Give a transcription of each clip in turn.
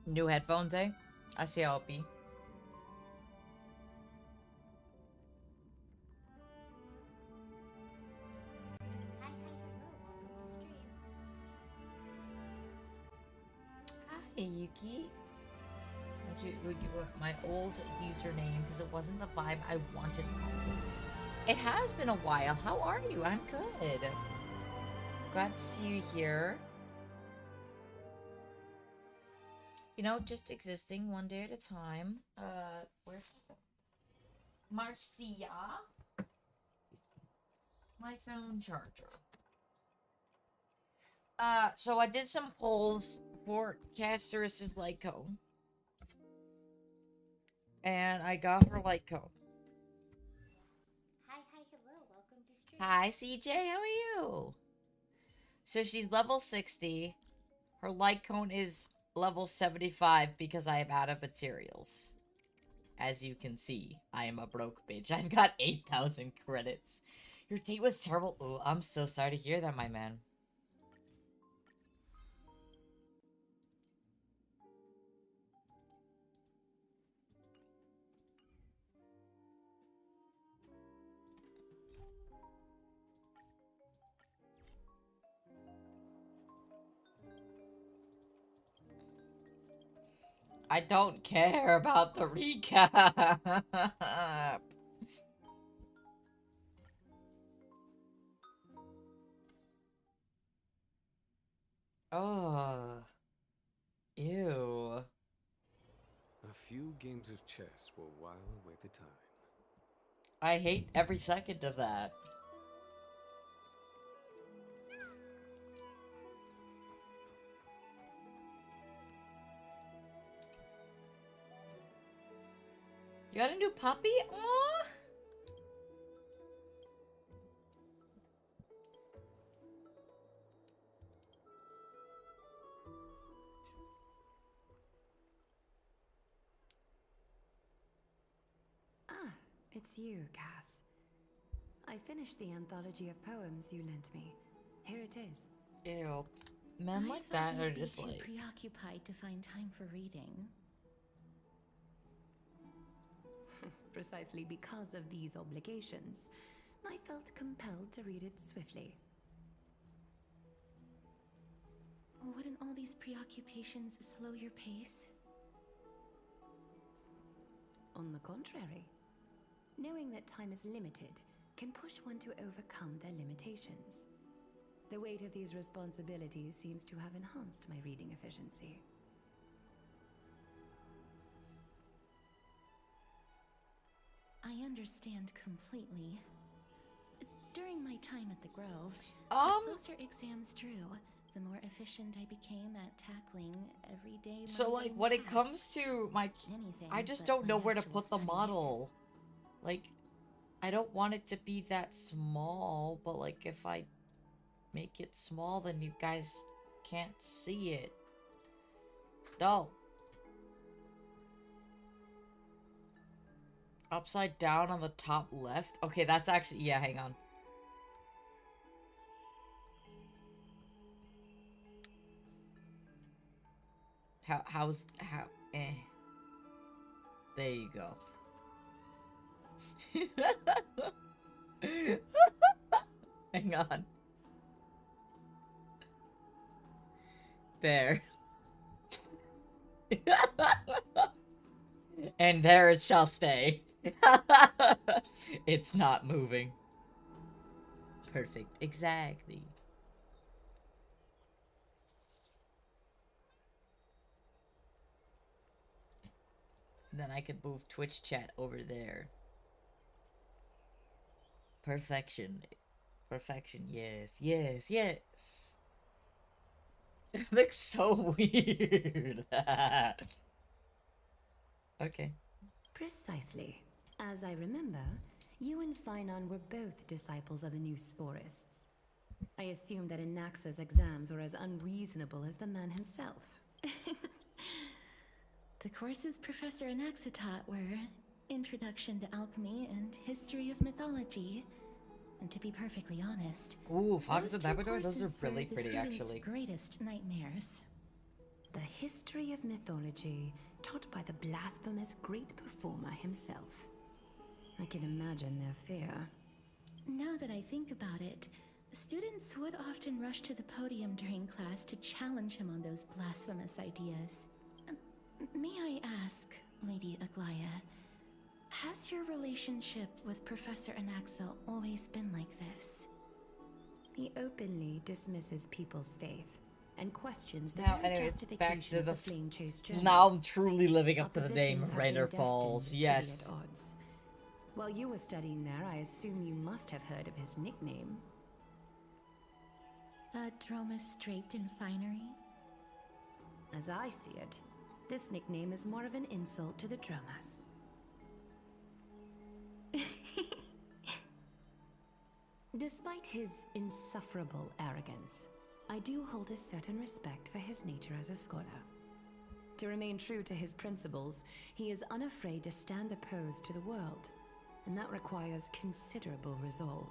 New headphones, eh? I see how it be. Hi, Yuki. Would you my old username because it wasn't the vibe I wanted. It has been a while. How are you? I'm good. Glad to see you here. You know, just existing one day at a time. Where's Marcia? My phone charger. So I did some polls for Casterus's Lyco. And I got her Lyco. Hi, hello, welcome to stream. Hi, CJ, how are you? So she's level 60. Her light cone is level 75 because I am out of materials. As you can see, I am a broke bitch. I've got 8,000 credits. Your date was terrible. Oh, I'm so sorry to hear that, my man. I don't care about the recap. Oh. Ew. A few games of chess will while away the time. I hate every second of that. You got a new puppy? Aww. Ah, it's you, Cass. I finished the anthology of poems you lent me. Here it is. Ew. Men like that are just too like... preoccupied to find time for reading. Precisely because of these obligations, I felt compelled to read it swiftly. Wouldn't all these preoccupations slow your pace? On the contrary, knowing that time is limited can push one to overcome their limitations. The weight of these responsibilities seems to have enhanced my reading efficiency. I understand completely. During my time at the Grove, the closer exams drew, the more efficient I became at tackling everyday. So, like, when it comes to my... I just don't know where to put the model. Like, I don't want it to be that small, but, like, if I make it small, then you guys can't see it. No. Upside down on the top left? Okay, that's actually... Yeah, hang on. How... There you go. Hang on. There. And there it shall stay. It's not moving. Perfect. Exactly. Then I could move Twitch chat over there. Perfection. Perfection. Yes. Yes. Yes. It looks so weird. Okay. Precisely. As I remember, you and Finon were both disciples of the new Sporists. I assume that Anaxa's exams were as unreasonable as the man himself. The courses Professor Anaxa taught were Introduction to Alchemy and History of Mythology. And to be perfectly honest, ooh, Fox and Labrador, those are courses really were the pretty, students' actually. greatest nightmares. The history of mythology taught by the blasphemous great performer himself. I can imagine their fear. Now that I think about it, students would often rush to the podium during class to challenge him on those blasphemous ideas. May I ask, Lady Aglaya, has your relationship with Professor Anaxa always been like this? He openly dismisses people's faith and questions the Now, very anyways, back justification to of the the flame chase journey. now I'm truly living up to Our the name positions have been RainerFalls. destined to be Yes. at odds. While you were studying there, I assume you must have heard of his nickname. Dromus draped in finery? As I see it, this nickname is more of an insult to the Dromas. Despite his insufferable arrogance, I do hold a certain respect for his nature as a scholar. To remain true to his principles, he is unafraid to stand opposed to the world, and that requires considerable resolve.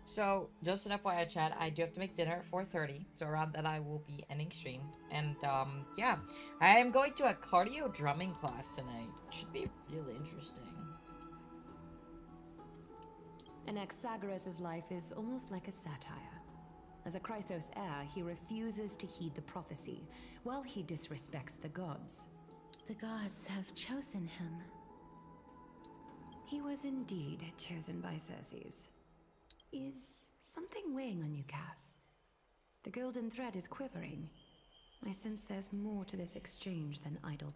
So, just an FYI chat, I do have to make dinner at 4:30, so around that I will be ending stream. And, yeah. I am going to a cardio drumming class tonight. Should be really interesting. Anaxagoras' life is almost like a satire. As a Chrysos heir, he refuses to heed the prophecy, while he disrespects the gods. The gods have chosen him. He was indeed chosen by Circes. Is something weighing on you, Cass? The golden thread is quivering. I sense there's more to this exchange than idle.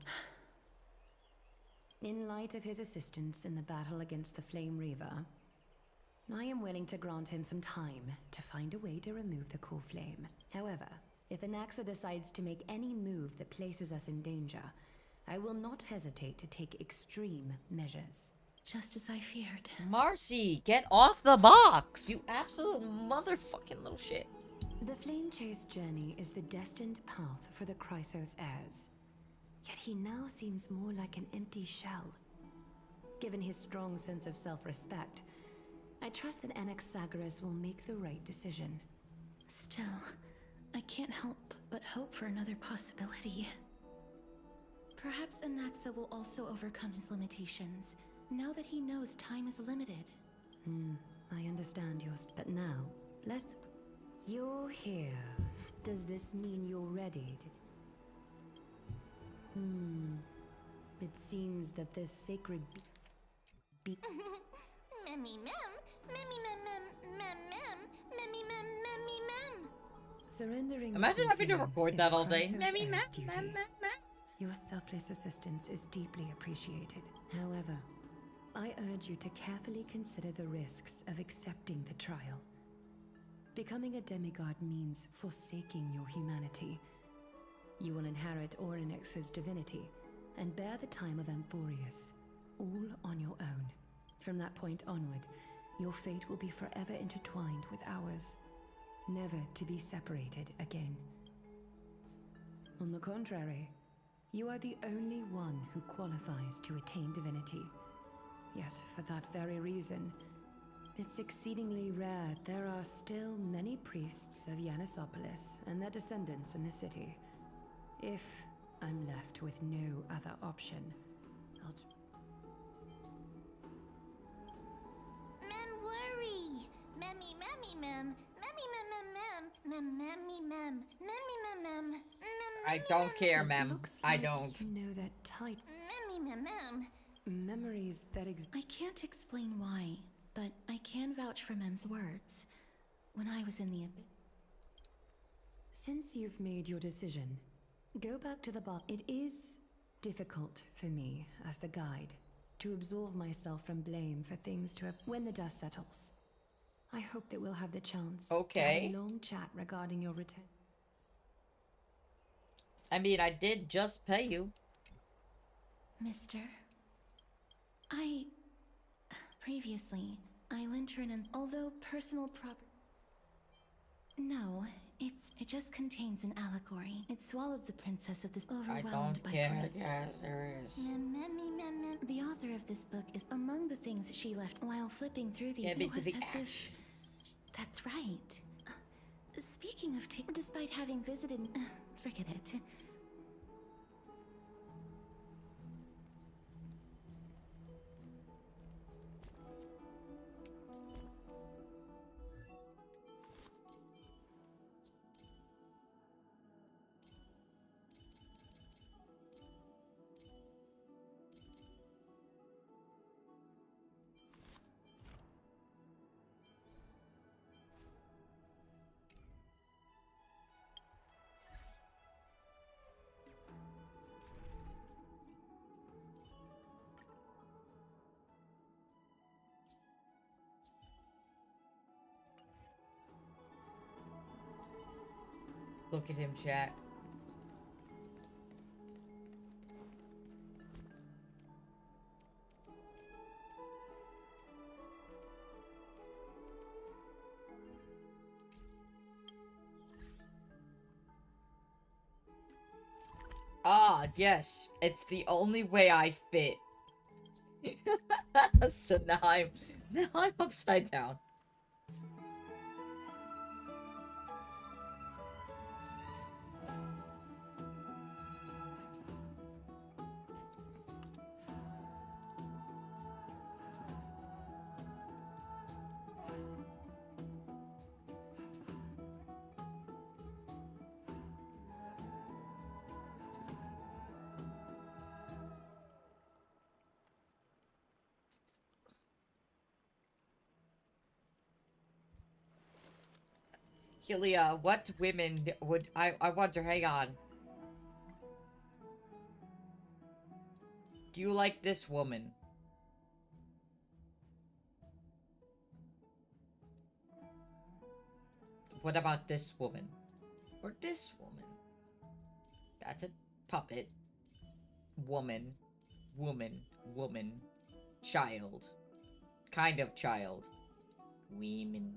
In light of his assistance in the battle against the Flame Reaver, I am willing to grant him some time to find a way to remove the core flame. However, if Anaxa decides to make any move that places us in danger, I will not hesitate to take extreme measures. Just as I feared. Marcy, get off the box! You absolute motherfucking little shit. The flame chase journey is the destined path for the Chrysos heirs. Yet he now seems more like an empty shell. Given his strong sense of self-respect, I trust that Anaxagoras will make the right decision. Still, I can't help but hope for another possibility. Perhaps Anaxa will also overcome his limitations, now that he knows time is limited. I understand yours, but now, let's... You're here. Does this mean you're ready? It seems that this sacred Memmy mem, memmy mem mem mem mem, memmy mem memmy mem. Surrendering. Imagine having to record that all day. Memmy mem mem mem. Your selfless assistance is deeply appreciated. However, I urge you to carefully consider the risks of accepting the trial. Becoming a demigod means forsaking your humanity. You will inherit Orynyx's divinity and bear the time of Amphorius, all on your own. From that point onward, your fate will be forever intertwined with ours, never to be separated again. On the contrary, you are the only one who qualifies to attain divinity. Yet, for that very reason, it's exceedingly rare there are still many priests of Yanissopolis and their descendants in the city. If I'm left with no other option, I'll... Mem worry! Memmy memmy mem, memmy mem mem mem, mem memmy mem, memmy mem mem, I don't care, ma'am. Looks I like don't. You know that type memmy mem mem. memories that I can't explain why, but I can vouch for Mem's words. When I was in the abyss. Since you've made your decision, go back to the bar. It is difficult for me, as the guide, to absolve myself from blame for things to have when the dust settles. I hope that we'll have the chance to have a long chat regarding your return. I mean, I did just pay you. Mister, previously, I lent her an although personal No, it just contains an allegory. It swallowed the princess of this overwhelmed I don't by care. grief. Yes, there is. The author of this book is among the things she left while flipping through these. Get me to the as if- ash. That's right. Speaking of despite having visited, forget it. Look at him, chat. Ah, yes. It's the only way I fit. So now I'm upside down. Helia, what women would I wonder, hang on. Do you like this woman? What about this woman? Or this woman? That's a puppet. Woman. Woman. Woman. Child. Kind of child. Women.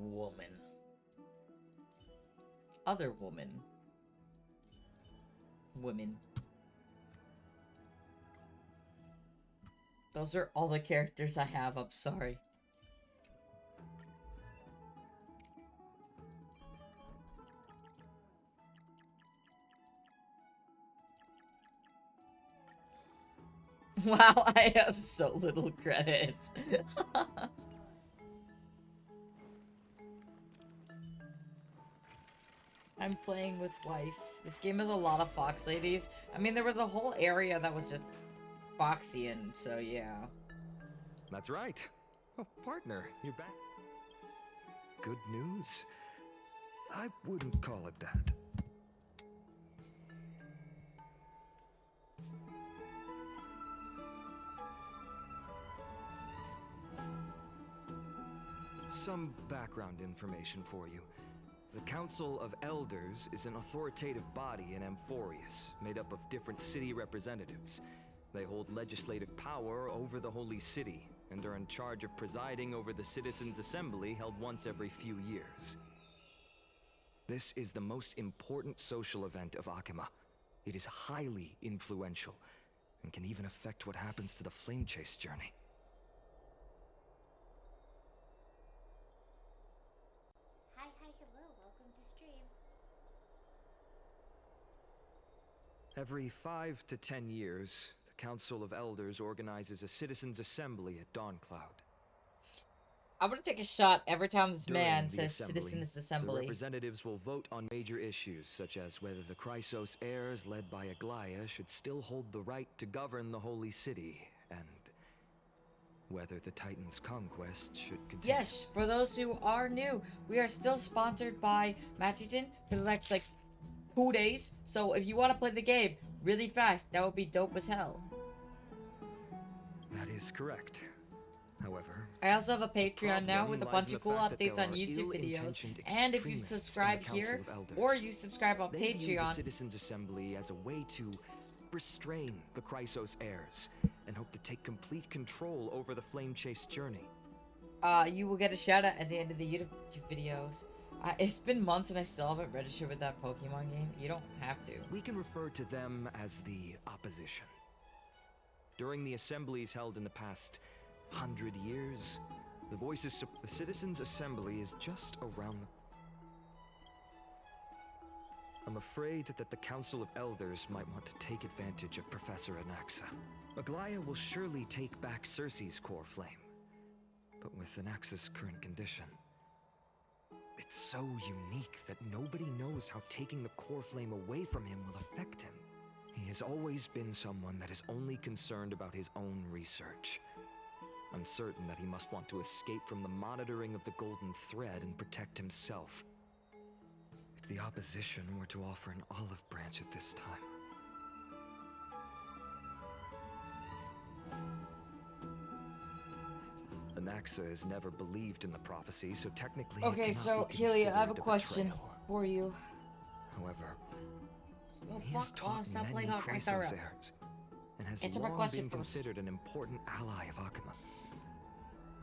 Woman. Other woman. Women. Those are all the characters I have, I'm sorry. Wow, I have so little credit. I'm playing with wife. This game has a lot of fox ladies. I mean, there was a whole area that was just Foxian, so yeah. That's right. Oh, partner, you're back. Good news? I wouldn't call it that. Some background information for you. The Council of Elders is an authoritative body in Amphorius, made up of different city representatives. They hold legislative power over the Holy City, and are in charge of presiding over the Citizens' Assembly held once every few years. This is the most important social event of Akima. It is highly influential, and can even affect what happens to the Flame Chase journey. Every 5 to 10 years, the Council of Elders organizes a Citizens' Assembly at Dawncloud. I'm gonna take a shot every time this During man the says assembly, Citizens the Assembly. representatives will vote on major issues, such as whether the Chrysos heirs led by Aglaya should still hold the right to govern the Holy City, and whether the Titan's conquest should continue. Yes, for those who are new, we are still sponsored by Matchington for the next, like, 2 days. So if you want to play the game really fast, that would be dope as hell. That is correct. However, I also have a Patreon now problem with a lies bunch in of the cool fact that updates there on are YouTube videos. ill-intentioned And if you extremists in the subscribe Council here, of Elders. or you subscribe on They view the Patreon, Citizens' Assembly as a way to restrain the Chrysos heirs, and hope to take complete control over the Flame Chase journey. you will get a shout out at the end of the YouTube videos. It's been months and I still haven't registered with that Pokemon game. You don't have to. We can refer to them as the opposition. During the assemblies held in the past 100 years, the Citizens' Assembly is just around the... I'm afraid that the Council of Elders might want to take advantage of Professor Anaxa. Aglaya will surely take back Circe's core flame. But with Anaxa's current condition, it's so unique that nobody knows how taking the core flame away from him will affect him. He has always been someone that is only concerned about his own research. I'm certain that he must want to escape from the monitoring of the Golden Thread and protect himself. If the opposition were to offer an olive branch at this time... Anaxa is never believed in the prophecy, so technically Okay, it cannot so be Helia, I have a considered question betrayal. for you. However, Oh, he has fuck off, taught stop many playing Honkai Star Rail. Chrysos and has Answer my long question been first. considered an important ally of Akuma.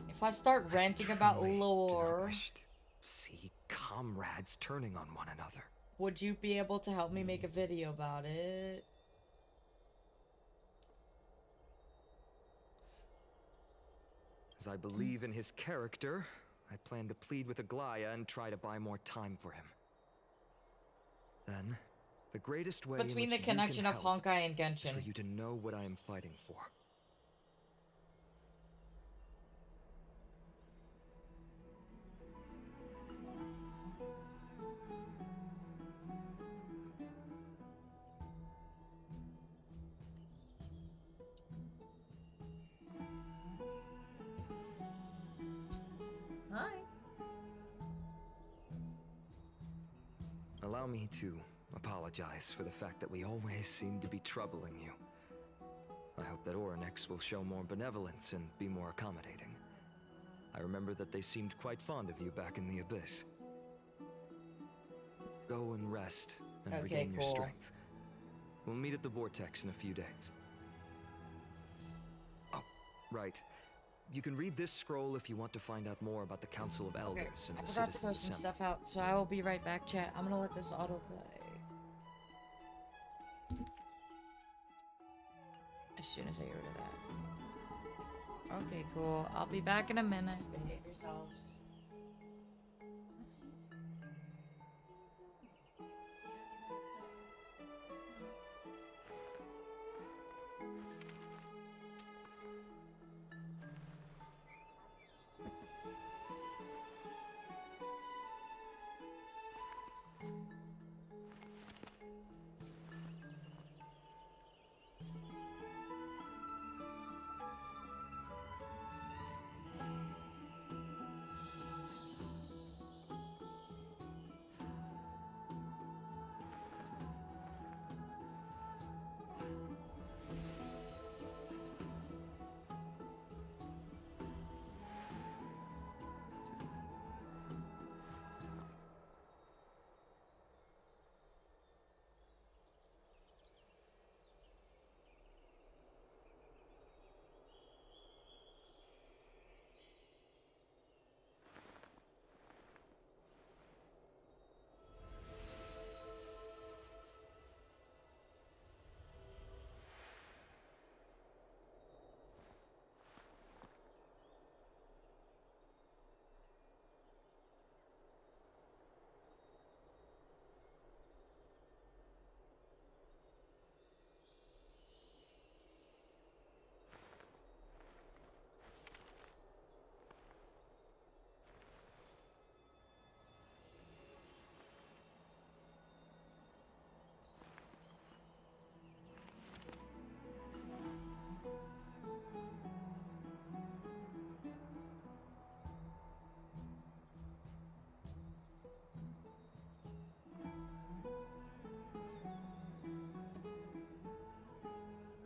If I start ranting about Truly do not lore, wish to see comrades turning on one another. would you be able to help me make a video about it? As I believe in his character, I plan to plead with Aglaya and try to buy more time for him. Then, the greatest way Between in the which connection you of can help Honkai and is for Genshin. you to know what I am fighting for. Hi. Allow me to apologize for the fact that we always seem to be troubling you. I hope that Oryx will show more benevolence and be more accommodating. I remember that they seemed quite fond of you back in the Abyss. Go and rest and Okay, regain your cool. strength. We'll meet at the Vortex in a few days. Oh, right. You can read this scroll if you want to find out more about the Council of Elders and I the forgot to throw Citizens some Assembly. stuff out, so I will be right back, chat. I'm gonna let this autoplay. As soon as I get rid of that. Okay, cool. I'll be back in a minute. Behave yourselves.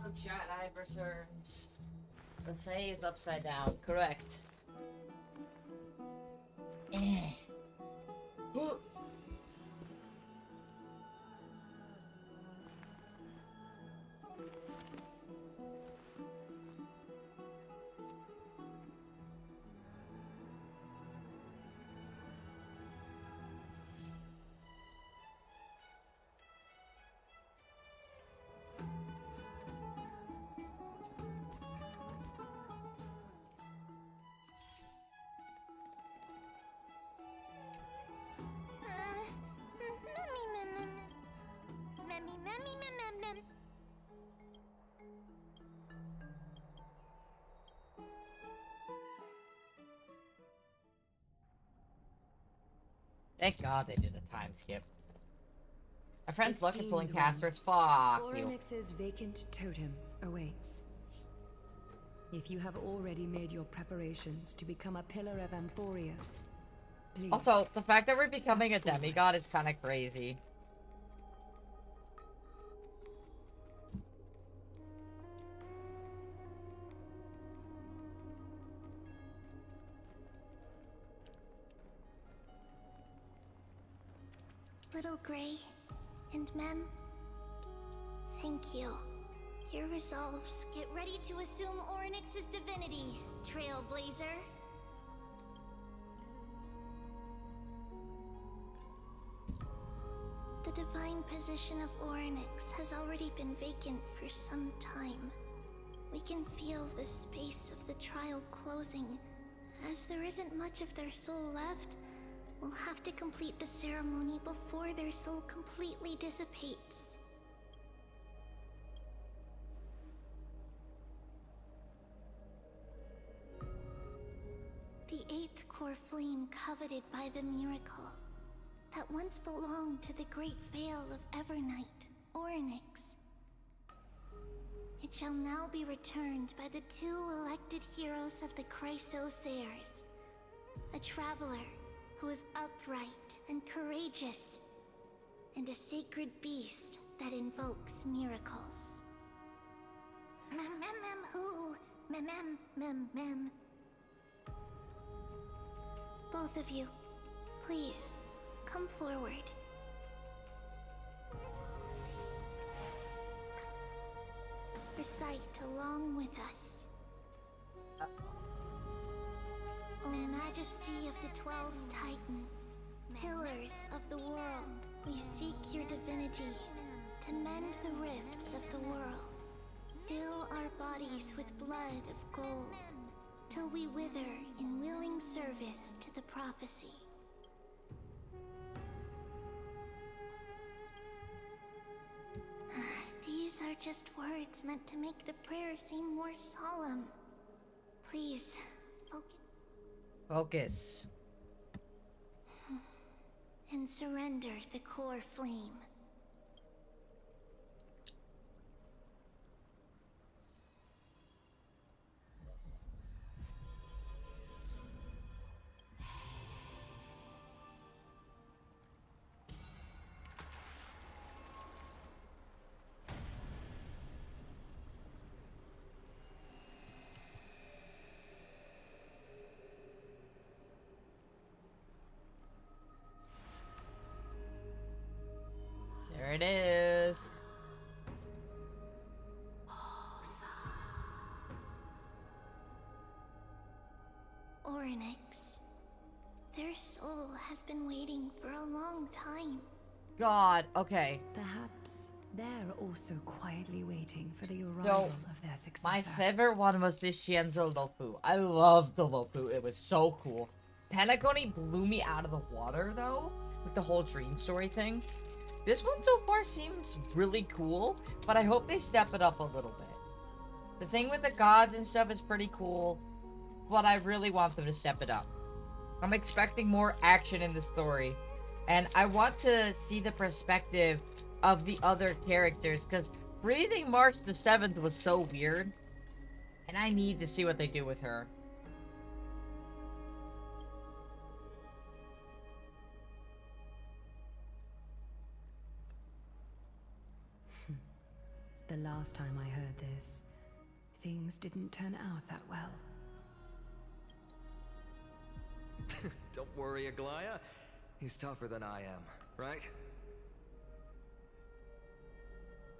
Oh, chat, I've returned. The Fae is upside down. Correct. Eh. Thank God they did a time skip. My friend's looking for Esteemed Linkasters. Fuck you. Oryx's vacant totem awaits. If you have already made your preparations to become a pillar of Amphorius, please. Also, the fact that we're becoming a demigod is kind of crazy. Little Gray and Mem, thank you. Your resolves. Get ready to assume Orynyx's divinity, Trailblazer. The divine position of Orynyx has already been vacant for some time. We can feel the space of the trial closing. As there isn't much of their soul left, we'll have to complete the ceremony before their soul completely dissipates. The eighth core flame coveted by the miracle that once belonged to the great Veil of Evernight, Orynyx. It shall now be returned by the two elected heroes of the Chrysoseirs. A traveler who is upright and courageous, and a sacred beast that invokes miracles. Who? Mem. Both of you, please, come forward. Recite along with us. O Majesty of the 12 Titans, pillars of the world, we seek your divinity to mend the rifts of the world. Fill our bodies with blood of gold, till we wither in willing service to the prophecy. These are just words meant to make the prayer seem more solemn. Please, focus. And surrender the core flame. There it is. Orynyx. Their soul has been waiting for a long time. God, okay. Perhaps they're also quietly waiting for the arrival of their successor. My favorite one was the Shienzo Lofu. I loved the Lofu. It was so cool. Panagoni blew me out of the water, though, with the whole dream story thing. This one so far seems really cool, but I hope they step it up a little bit. The thing with the gods and stuff is pretty cool, but I really want them to step it up. I'm expecting more action in the story, and I want to see the perspective of the other characters, because Breathing March the 7th was so weird, and I need to see what they do with her. The last time I heard this, things didn't turn out that well. Don't worry, Aglaya. He's tougher than I am, right?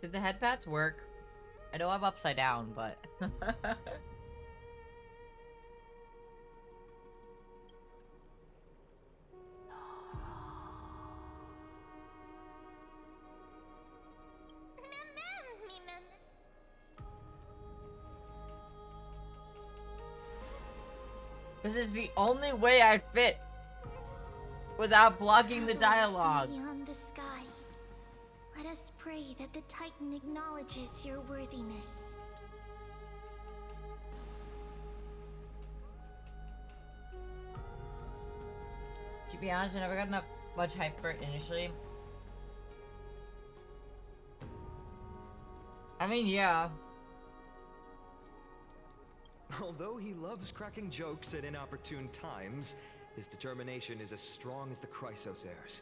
Did the headpads work? I know I'm upside down, but... This is the only way I fit without blocking the dialogue. Beyond the sky, let us pray that the Titan acknowledges your worthiness. To be honest, I never got enough much hype for it initially. I mean, yeah. Although he loves cracking jokes at inopportune times, his determination is as strong as the Chrysoseirs.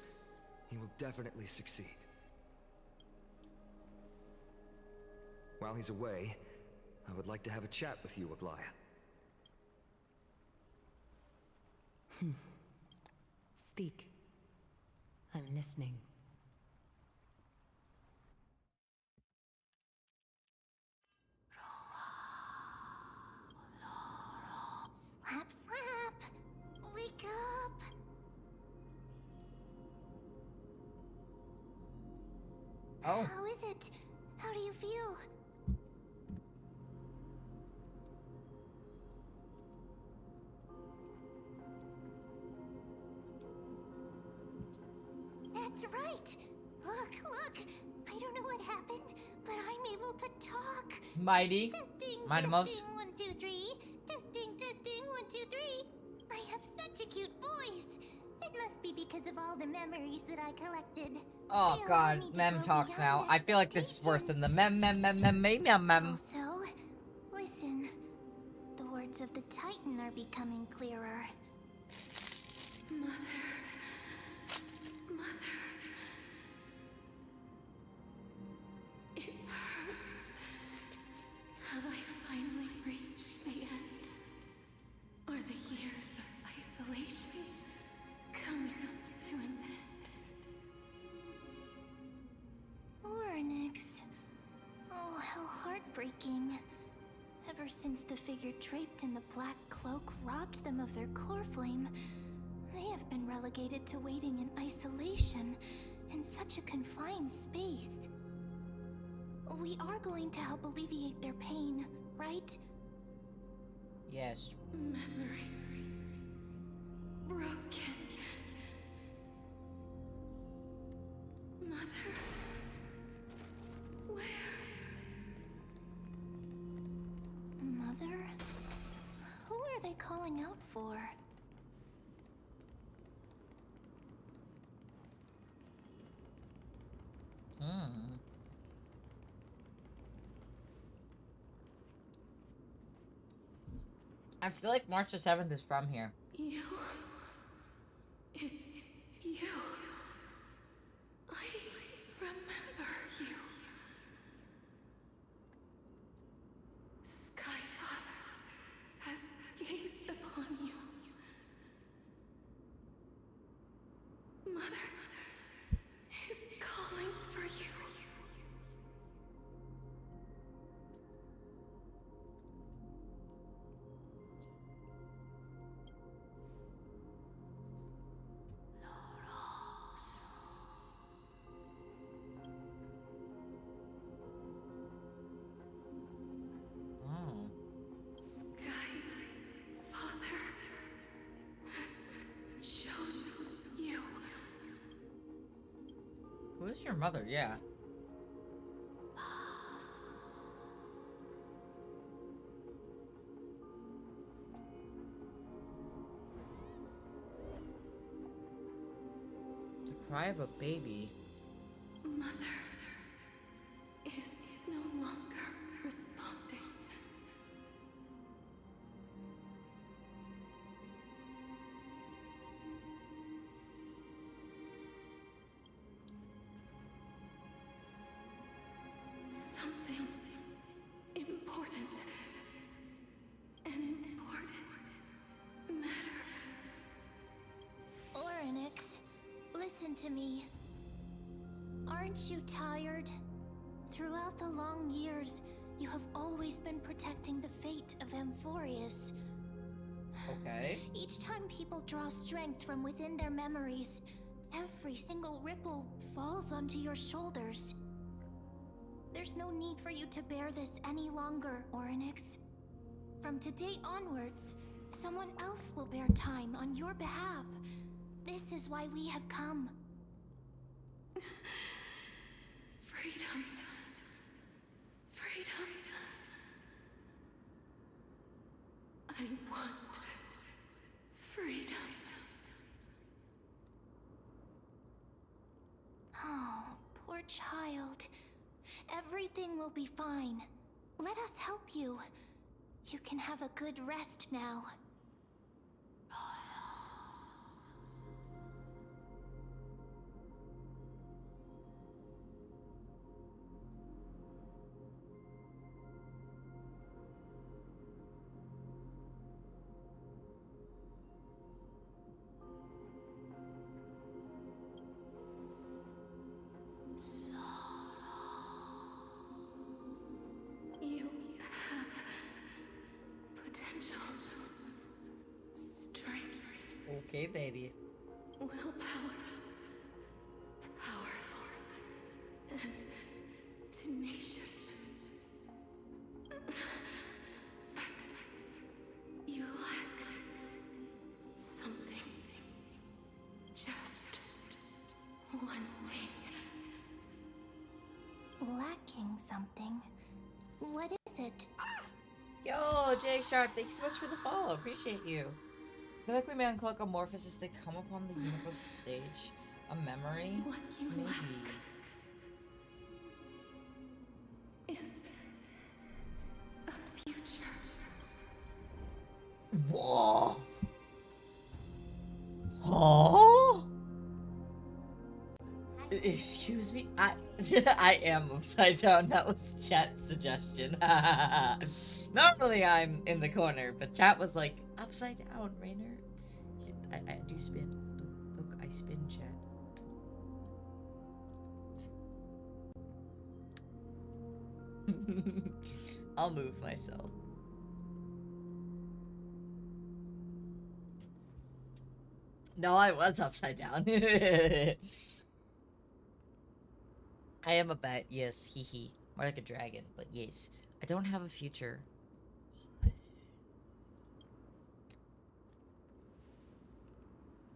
He will definitely succeed. While he's away, I would like to have a chat with you, Aglaya. Speak. I'm listening. Oh. How is it? How do you feel? That's right. Look. I don't know what happened, but I'm able to talk. Mighty. Testing, Mighty Mouse. 1, 2, 3. Testing, 1, 2, 3. I have such a cute voice. It must be because of all the memories that I collected. Oh They allow god, me to Mem grow talks now. beyond I feel like this is worse than the mem. Also, listen. The words of the Titan are becoming clearer. Mother. It hurts. Have I finally reached the end? Are the years of isolation coming to an end? Oryx. Oh, how heartbreaking. Ever since the figure draped in the black cloak robbed them of their core flame, they have been relegated to waiting in isolation in such a confined space. We are going to help alleviate their pain, right? Yes. Memories broken. Mother, where? Mother? Who are they calling out for? I feel like March the 7th is from here. You. It's you. I remember you. Skyfather has gazed upon you. Mother is calling for you. Skyfather has chosen you. Who's your mother? Yeah. The cry of a baby. Mother is no longer responding. Something important. An important matter. Oryx, listen to me. Aren't you tired? Throughout the long years, you have always been protecting the fate of Amphorius. Okay. Each time people draw strength from within their memories, every single ripple falls onto your shoulders. There's no need for you to bear this any longer, Oryx. From today onwards, someone else will bear time on your behalf. This is why we have come. Freedom. Freedom. I want freedom. Oh, poor child. Everything will be fine. Let us help you. You can have a good rest now. You have potential, strength, Okay, lady. willpower, powerful, and one thing. Lacking something. What is it? Yo, Jay Sharp, thanks so much for the follow. Appreciate you. I feel like we may uncloak Amorphous as they come upon the universal stage. A memory? What you Maybe. lack is a future. Whoa! Huh? Excuse me? I am upside down. That was chat's suggestion. Normally I'm in the corner, but chat was like, upside down, Rainer. I do spin. Look, I spin, chat. I'll move myself. No, I was upside down. I am a bat, yes, hee hee. More like a dragon, but yes. I don't have a future.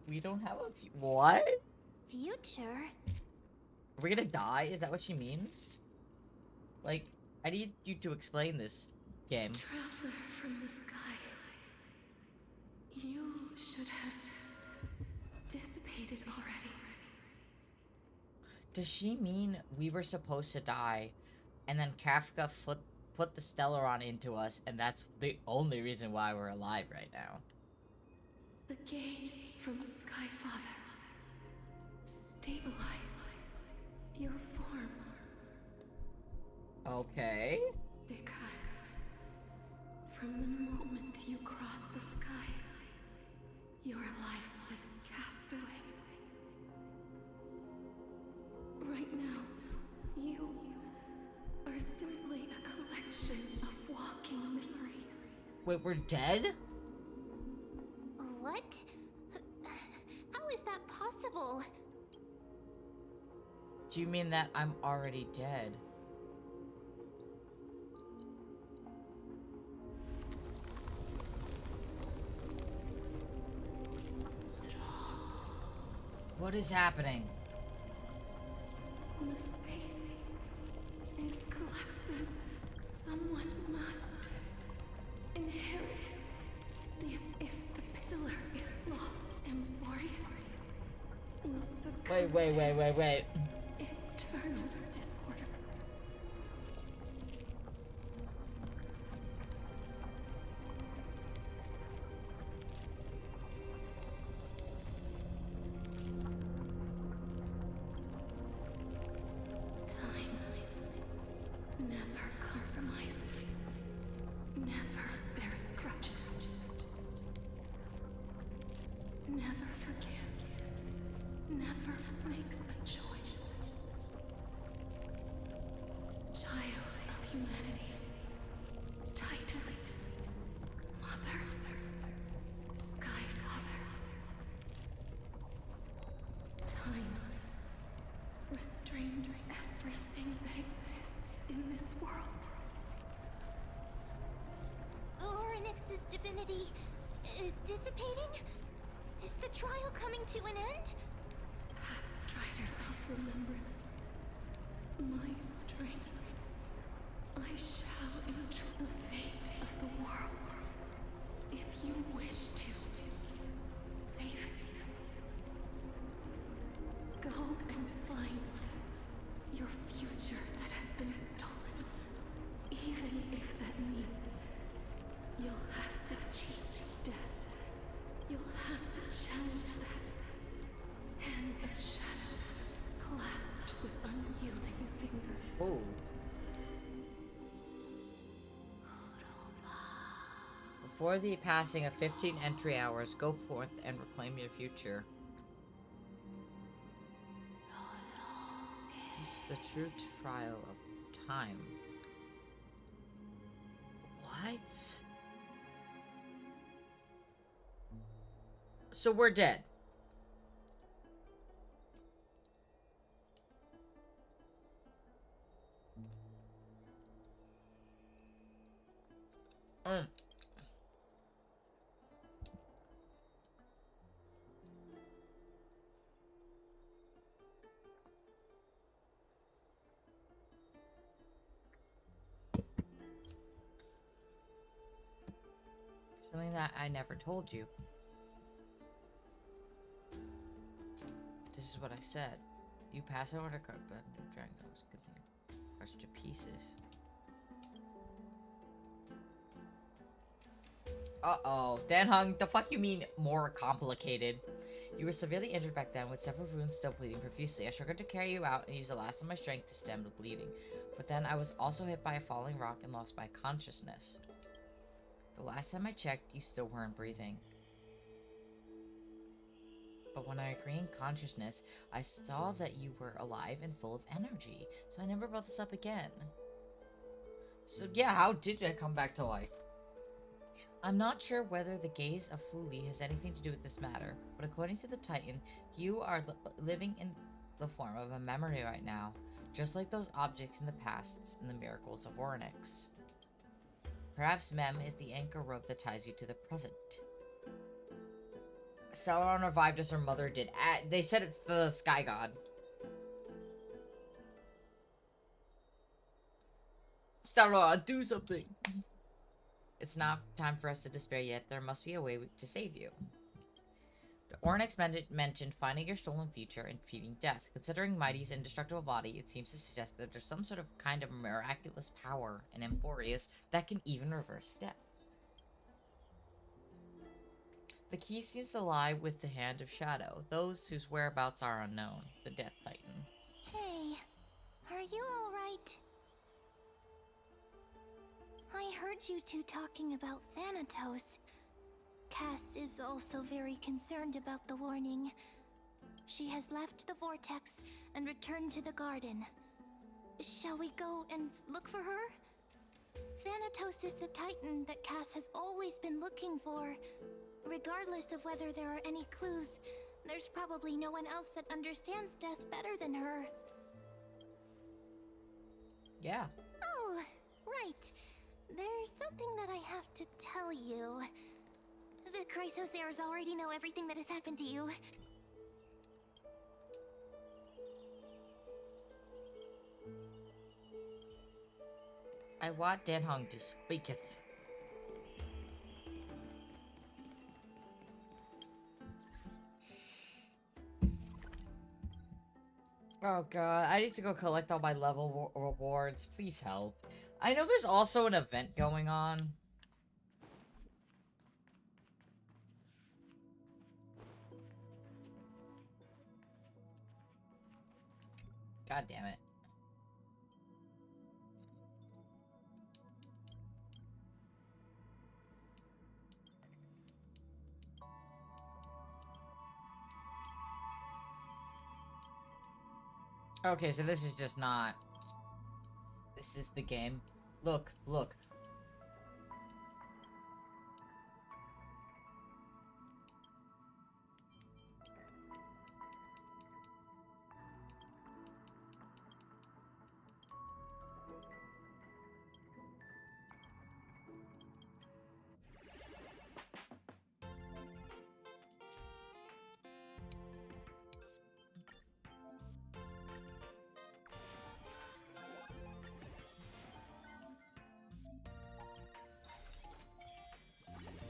We don't have a what? Future? Are we gonna die? Is that what she means? Like, I need you to explain this game. Traveler from the sky. You should have dissipated already. Does she mean we were supposed to die, and then Kafka put the Stellaron into us, and that's the only reason why we're alive right now? The gaze from the Sky Father. Stabilize your form. Okay. Because from the moment you crossed the sky, your life was cast away. Right now, you are simply a collection of walking memories. Wait, we're dead? What? How is that possible? Do you mean that I'm already dead? What is happening? The space is collapsing. Someone must inherit if the pillar is lost, Amphorius will succumb Wait. eternal disorder. Time never compromises, never bears grudges, never forgives, never makes a choice. Child of humanity, Titans, Mother, Sky Father. Time restrains everything that exists in this world. Orynyx's divinity is dissipating? Is the trial coming to an end? Pathstrider of remembrance, my strength. I shall entrust the fate of the world. If you wish to save it, go and find your future that has been stolen. Even if that means you'll have to cheat death. You'll have to challenge that. Hand of shadow, clasped with unyielding fingers. Oh. Before the passing of 15 entry hours, go forth and reclaim your future. This is the true trial of time. What? So we're dead. Something that I never told you. This is what I said. You pass over the card, but Dragon was good thing. Crushed to pieces. Uh-oh. Danhong, the fuck you mean more complicated? You were severely injured back then, with several wounds still bleeding profusely. I struggled to carry you out and used the last of my strength to stem the bleeding. But then I was also hit by a falling rock and lost my consciousness. The last time I checked, you still weren't breathing. But when I regained consciousness, I saw that you were alive and full of energy, so I never brought this up again. So yeah, how did I come back to life? I'm not sure whether the gaze of Fuli has anything to do with this matter, but according to the Titan, you are living in the form of a memory right now, just like those objects in the past and the miracles of Oryx. Perhaps Mem is the anchor rope that ties you to the present. Sauron revived us, her mother did. They said it's the Sky God. Sauron, do something! It's not time for us to despair yet. There must be a way to save you. The Ornyx mentioned finding your stolen future and defeating death. Considering Mighty's indestructible body, it seems to suggest that there's some sort of kind of miraculous power in Emporius that can even reverse death. The key seems to lie with the Hand of Shadow, those whose whereabouts are unknown, the Death Titan. Hey, are you alright? I heard you two talking about Thanatos. Cass is also very concerned about the warning. She has left the vortex and returned to the garden. Shall we go and look for her? Thanatos is the Titan that Cass has always been looking for. Regardless of whether there are any clues, there's probably no one else that understands death better than her. Yeah. Oh, right. There's something that I have to tell you. The Chrysosaurs already know everything that has happened to you. I want Danhong to speaketh. Oh god, I need to go collect all my level rewards. Please help. I know there's also an event going on. God damn it. Okay, so this is just not... This is the game. Look, look.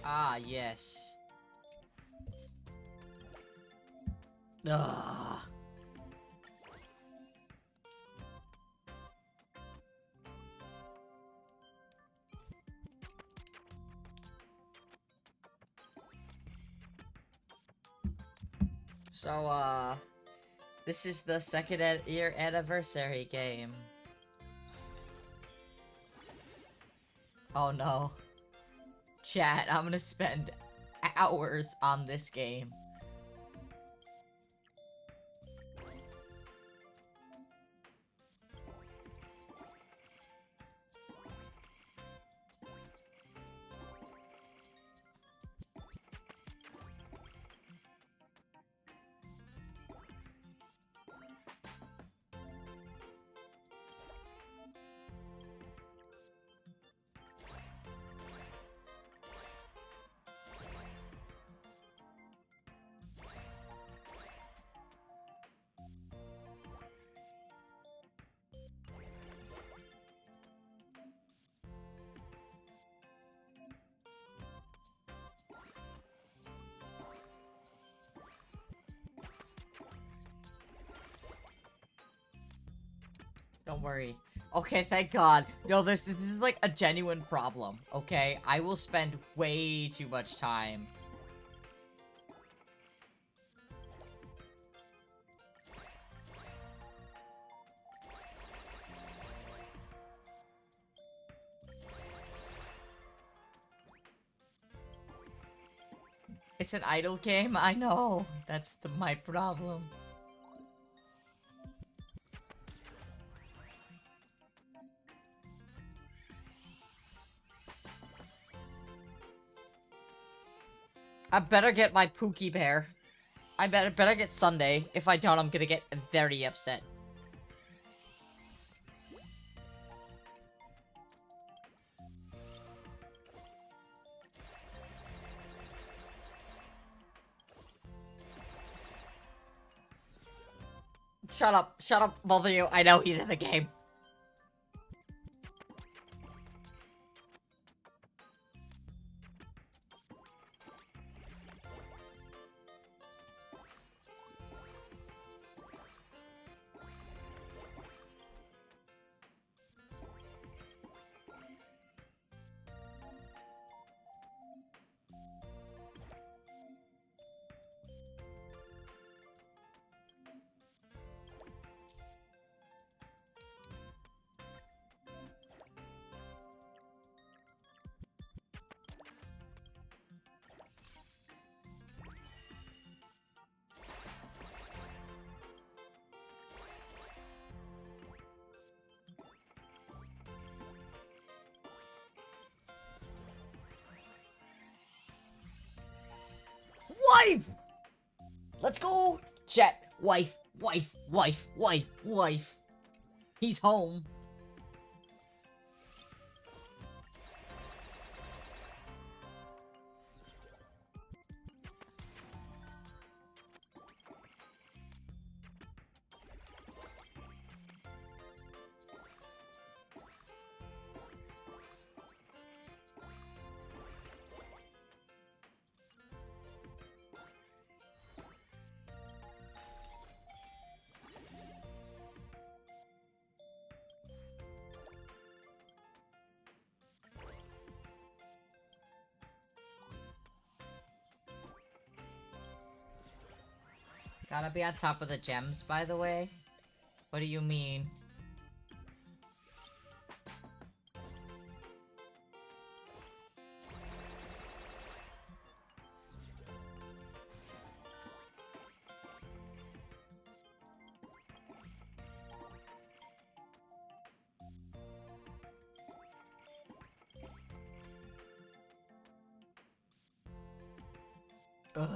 Ah, yes. Ugh. So, this is the second year anniversary game. Oh no. Chat, I'm gonna spend hours on this game. Don't worry. Okay, thank God. No, this is like a genuine problem, okay? I will spend way too much time. It's an idle game? I know. That's my problem. I better get my Pookie Bear. I better get Sunday. If I don't, I'm gonna get very upset. Shut up, both of you. I know he's in the game. Wife! Let's go! Chat. Wife. He's home. Gotta be on top of the gems, by the way. What do you mean? Ugh.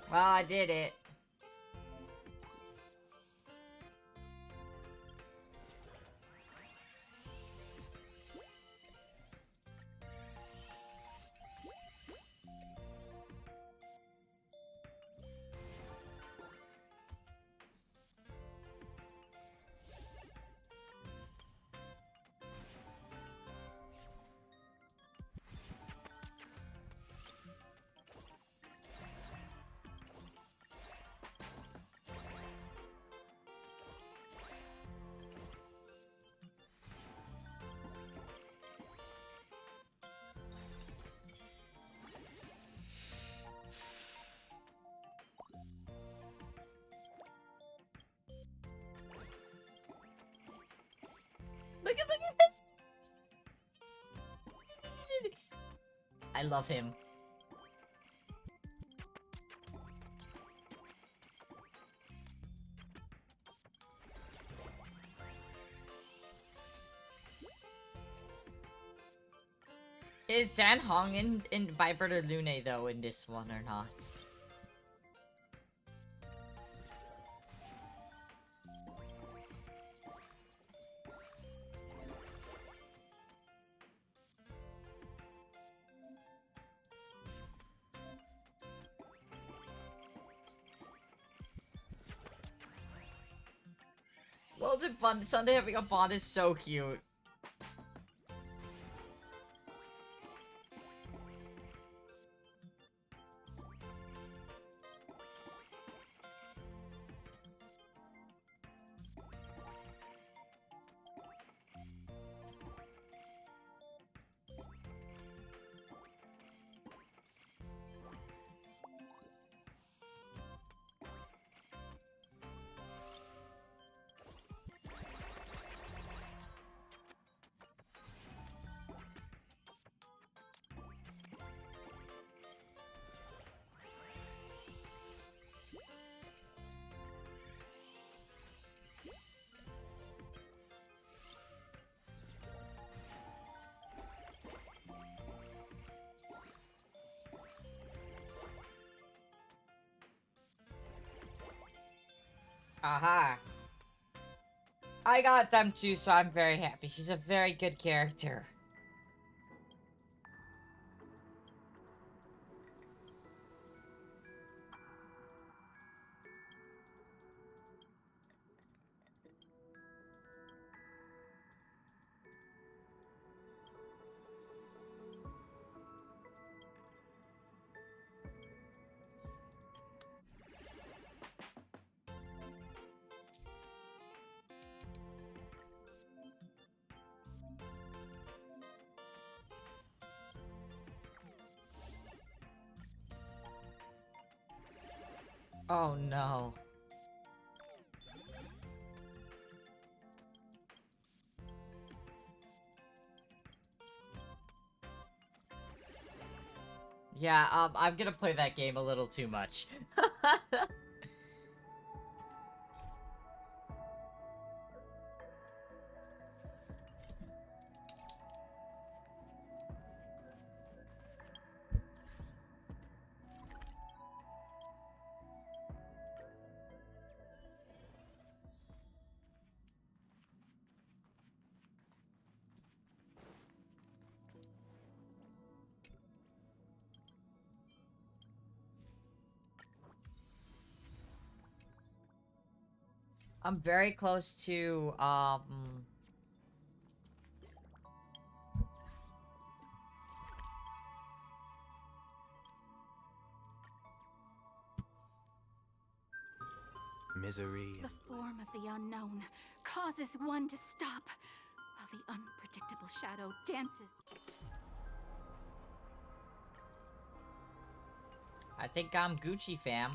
Well, I did it. Look at it! I love him. Is Dan Hong in Viper de Lune though in this one or not? Well, the fun Sunday having a bond is so cute. Aha. I got them too, so I'm very happy. She's a very good character. Oh no. Yeah, I'm gonna play that game a little too much. I'm very close to, Misery. The form of the unknown causes one to stop, while the unpredictable shadow dances. I think I'm Gucci, fam.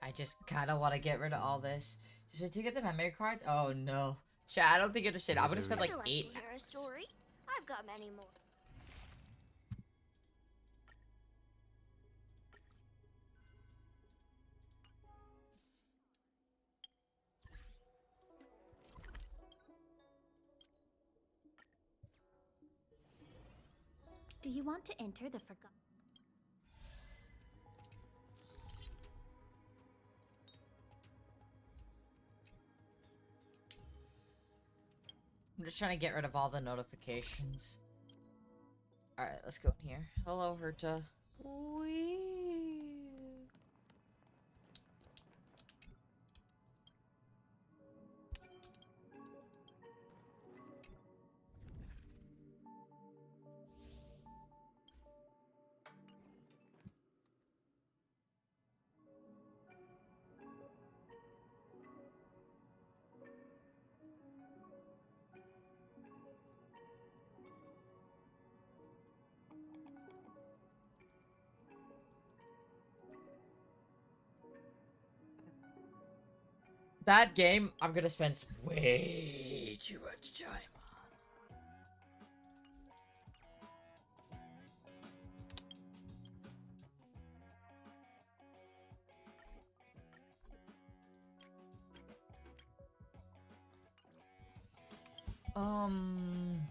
I just kind of want to get rid of all this. Just wait to get the memory cards? Oh no. Chat, I don't think you understand. I'm gonna spend like Would you 8 to hear a hours. story? I've got many more. Do you want to enter the forgotten? I'm just trying to get rid of all the notifications. Alright, let's go in here. Hello, Herta. Wee. That game, I'm gonna spend way too much time on.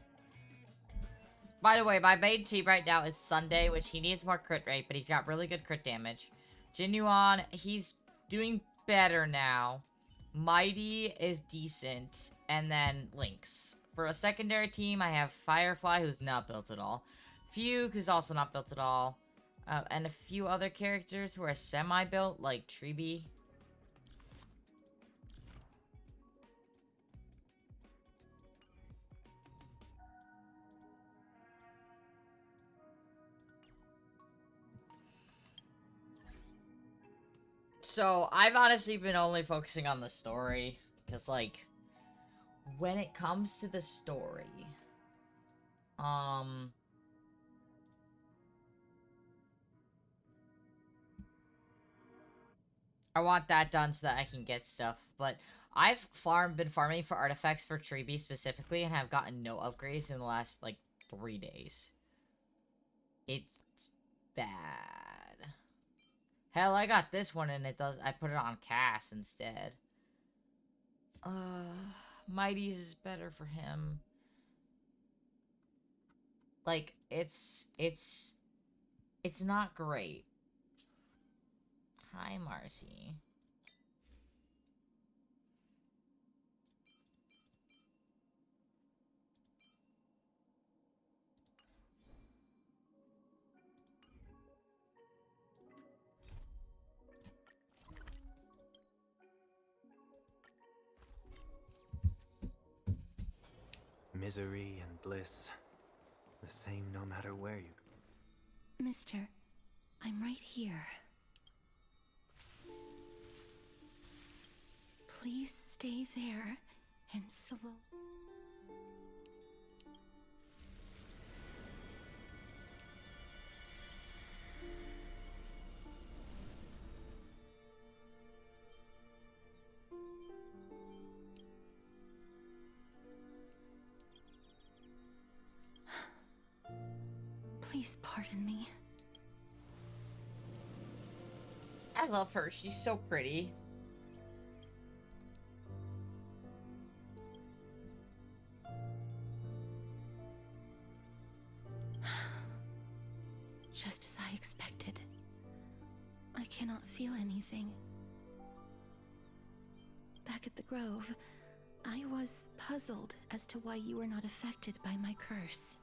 By the way, my main team right now is Sunday, which he needs more crit rate, but he's got really good crit damage. Genuine, he's doing better now. Mighty is decent, and then Lynx. For a secondary team, I have Firefly, who's not built at all. Fugue, who's also not built at all. And a few other characters who are semi-built, like Treeby. So, I've honestly been only focusing on the story. Because, like, when it comes to the story, I want that done so that I can get stuff. But I've been farming for artifacts for Treeby specifically and have gotten no upgrades in the last, like, 3 days. It's bad. Hell, I got this one and I put it on Cass instead. Mighty's is better for him. Like, it's not great. Hi, Marcy. Misery and bliss, the same no matter where you go. Mister, I'm right here. Please stay there and slow. Please pardon me. I love her. She's so pretty. Just as I expected. I cannot feel anything. Back at the Grove, I was puzzled as to why you were not affected by my curse.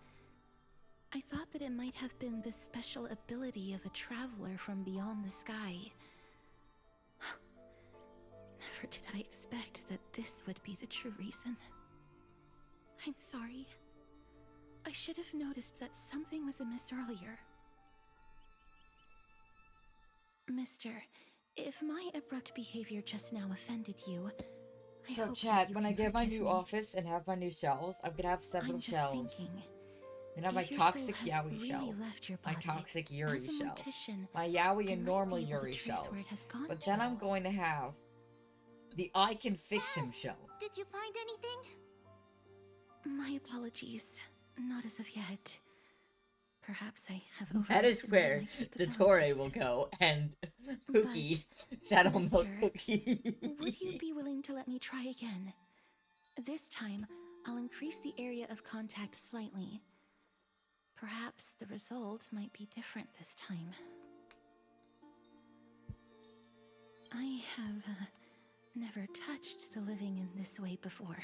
I thought that it might have been the special ability of a traveler from beyond the sky. Never did I expect that this would be the true reason. I'm sorry. I should have noticed that something was amiss earlier. Mister, if my abrupt behavior just now offended you, So, Chad, when I get my new office and have my new shelves, I'm gonna have several shelves. Thinking, I'm gonna have my toxic Yaoi shelf, my toxic Yuri shelf, my Yaoi and normal Yuri shelves. But then I'm going to have the I can fix him shelf. Did you find anything? My apologies. Not as of yet. Perhaps I have That is where the Torre will go, and Pookie, Shadow Milk Cookie. Would you be willing to let me try again? This time, I'll increase the area of contact slightly. Perhaps the result might be different this time. I have never touched the living in this way before.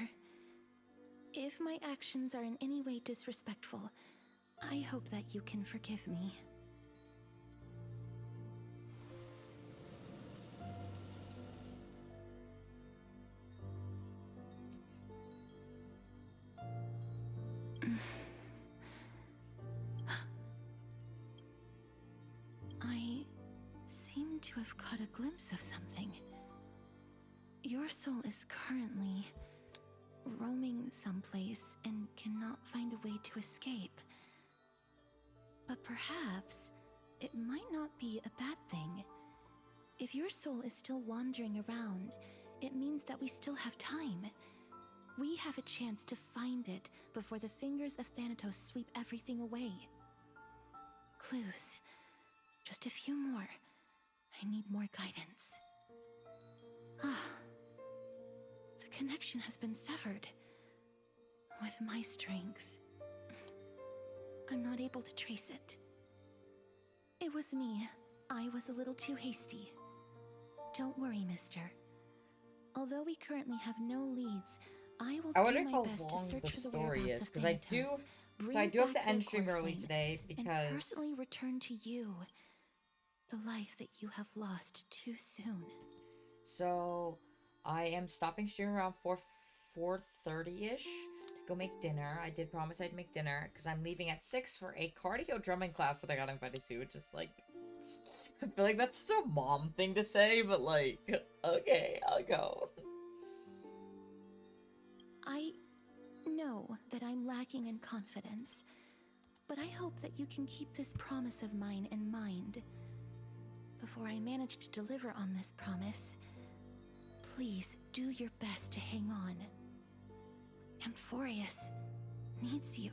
If my actions are in any way disrespectful, I hope that you can forgive me. I seem to have caught a glimpse of something. Your soul is currently roaming someplace and cannot find a way to escape. But perhaps it might not be a bad thing. If your soul is still wandering around, it means that we still have time. We have a chance to find it before the fingers of Thanatos sweep everything away. Clues. Just a few more. I need more guidance. The connection has been severed. With my strength, I'm not able to trace it. It was me. I was a little too hasty. Don't worry, mister. Although we currently have no leads, I will do my best to search for the whereabouts of Thanatos. So I do have to end stream early today because and personally return to you the life that you have lost too soon. So I am stopping stream around 4:30ish to go make dinner. I did promise I'd make dinner because I'm leaving at 6 for a cardio drumming class that I got invited to, which is like, I feel like that's such a mom thing to say, but like, okay, I'll go. I know that I'm lacking in confidence, but I hope that you can keep this promise of mine in mind. Before I manage to deliver on this promise, please do your best to hang on. Amphorius needs you.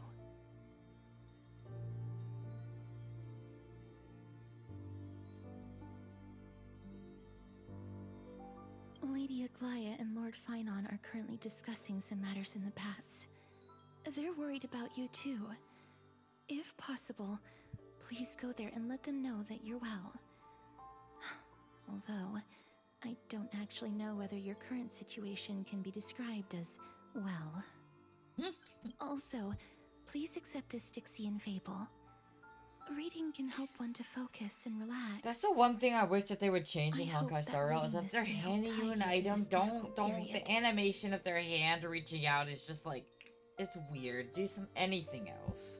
Lady Aglaia and Lord Finon are currently discussing some matters in the paths. They're worried about you too. If possible, please go there and let them know that you're well. Although, I don't actually know whether your current situation can be described as well. Also, please accept this Styxian fable. Reading can help one to focus and relax. That's the one thing I wish that they would change in Honkai Star Rail is if they're handing you an item, don't the animation of their hand reaching out is just like, it's weird. Do anything else.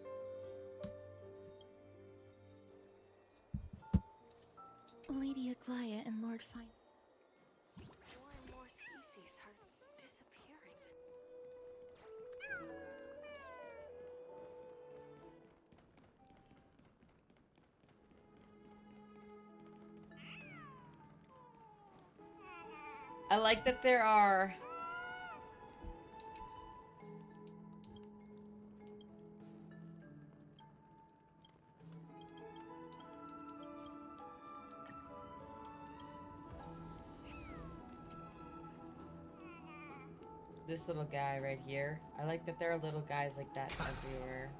Lady Aglaya and Lord Fine. More and more species are disappearing. I like that there are... This little guy right here. I like that there are little guys like that everywhere.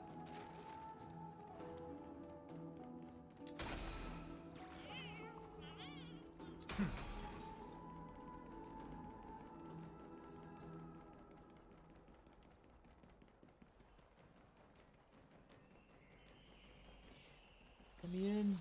Let me in.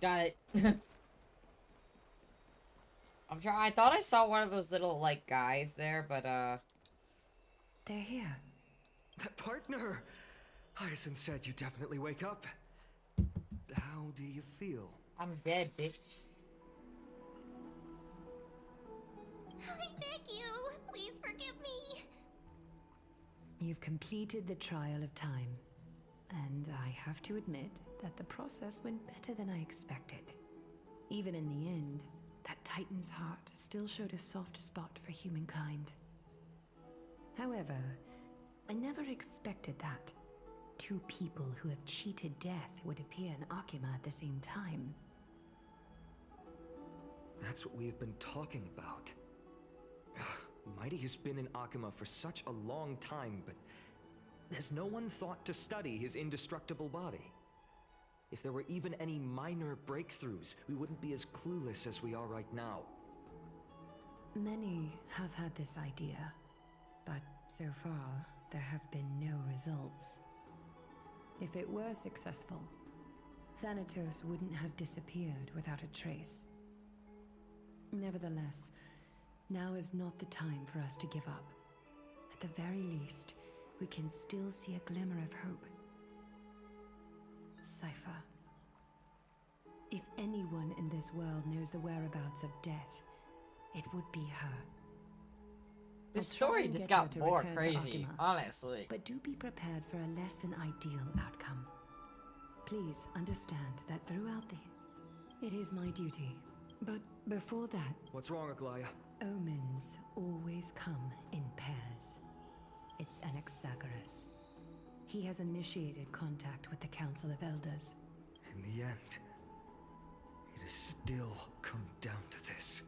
Got it. I'm trying. I thought I saw one of those little like guys there, but They're here. That partner! Hyacinth said you definitely wake up. How do you feel? I'm dead, bitch. I beg you, please forgive me. You've completed the trial of time. And I have to admit that the process went better than I expected. Even in the end, that Titan's heart still showed a soft spot for humankind. However, I never expected that. Two people who have cheated death would appear in Akima at the same time. That's what we have been talking about. Mighty has been in Akima for such a long time, but has no one thought to study his indestructible body? If there were even any minor breakthroughs, we wouldn't be as clueless as we are right now. Many have had this idea, but so far, there have been no results. If it were successful, Thanatos wouldn't have disappeared without a trace. Nevertheless, now is not the time for us to give up. At the very least, we can still see a glimmer of hope. Cypher. If anyone in this world knows the whereabouts of death, it would be her. This I'll try story and just get her got to more return to crazy, Akima. honestly. But do be prepared for a less than ideal outcome. Please understand that throughout it is my duty. But before that, What's wrong, Aglaya? omens always come in pairs. It's Anaxagoras. He has initiated contact with the Council of Elders. In the end, it has still come down to this.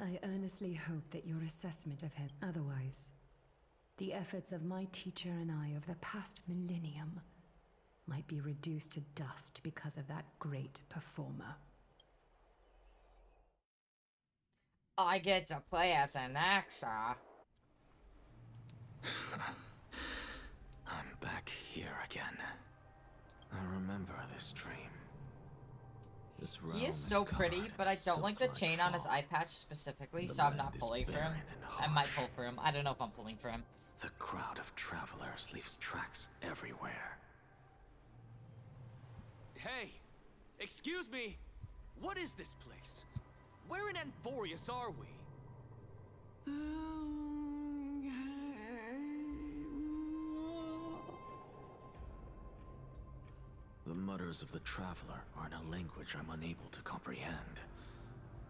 I earnestly hope that your assessment of him otherwise. The efforts of my teacher and I of the past millennium might be reduced to dust because of that great performer. I get to play as an Axa. I'm back here again. I remember this dream. This realm He is so pretty, covered but in I don't like the silk-like chain on his fog. eye patch specifically, The so I'm not land is pulling for him. barren and I might harsh. pull for him. I don't know if I'm pulling for him. The crowd of travelers leaves tracks everywhere. Hey! Excuse me! What is this place? Where in Anforius are we? The mutters of the traveler are in a language I'm unable to comprehend.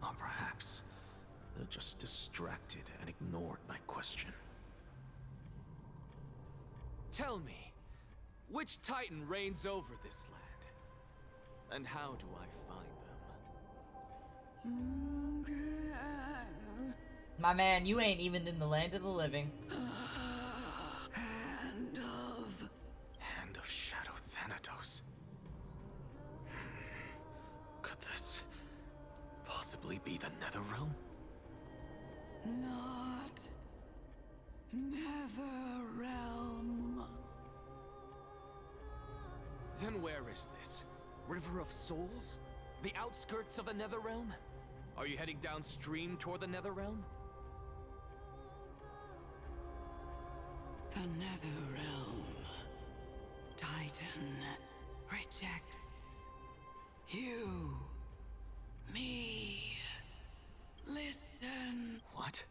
Or perhaps they're just distracted and ignored my question. Tell me, Which Titan reigns over this land? And how do I find them? My man, you ain't even in the land of the living. Hand of Shadow Thanatos. Could this possibly be the Netherrealm? Not Netherrealm. Then where is this? River of Souls? The outskirts of the Netherrealm? Are you heading downstream toward the Netherrealm? The Netherrealm. Titan rejects you. Me. Listen. What?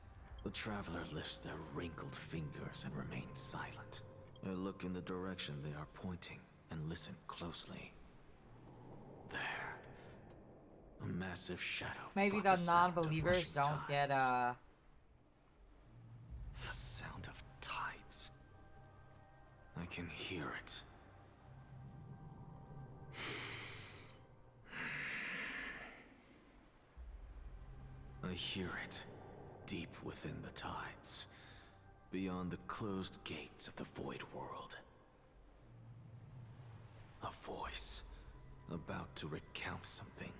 The traveler lifts their wrinkled fingers and remains silent. I look in the direction they are pointing and listen closely. There. A massive shadow. Maybe brought the sound of non-believers rushing don't get, tides. The sound of tides. I can hear it. I hear it, deep within the tides, beyond the closed gates of the Void World. A voice, about to recount something.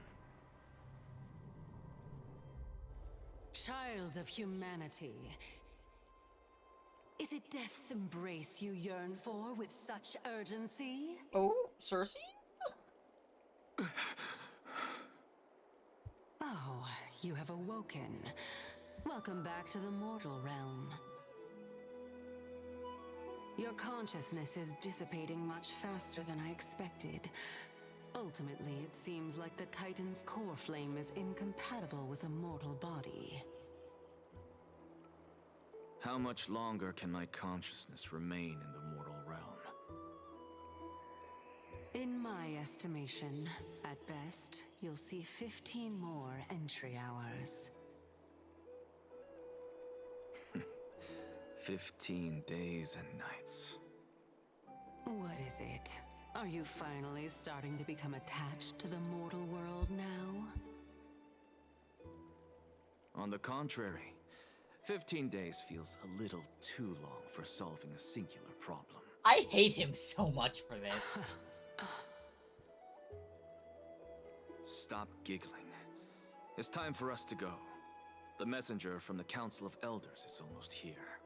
Child of humanity. Is it death's embrace you yearn for with such urgency? Oh, Cersei? Oh, you have awoken. Welcome back to the mortal realm. Your consciousness is dissipating much faster than I expected. Ultimately, it seems like the Titan's core flame is incompatible with a mortal body. How much longer can my consciousness remain in the mortal realm? In my estimation, at best, you'll see 15 more entry hours. 15 days and nights. What is it? Are you finally starting to become attached to the mortal world now? On the contrary, 15 days feels a little too long for solving a singular problem. I hate him so much for this. Stop giggling. It's time for us to go. The messenger from the Council of Elders is almost here.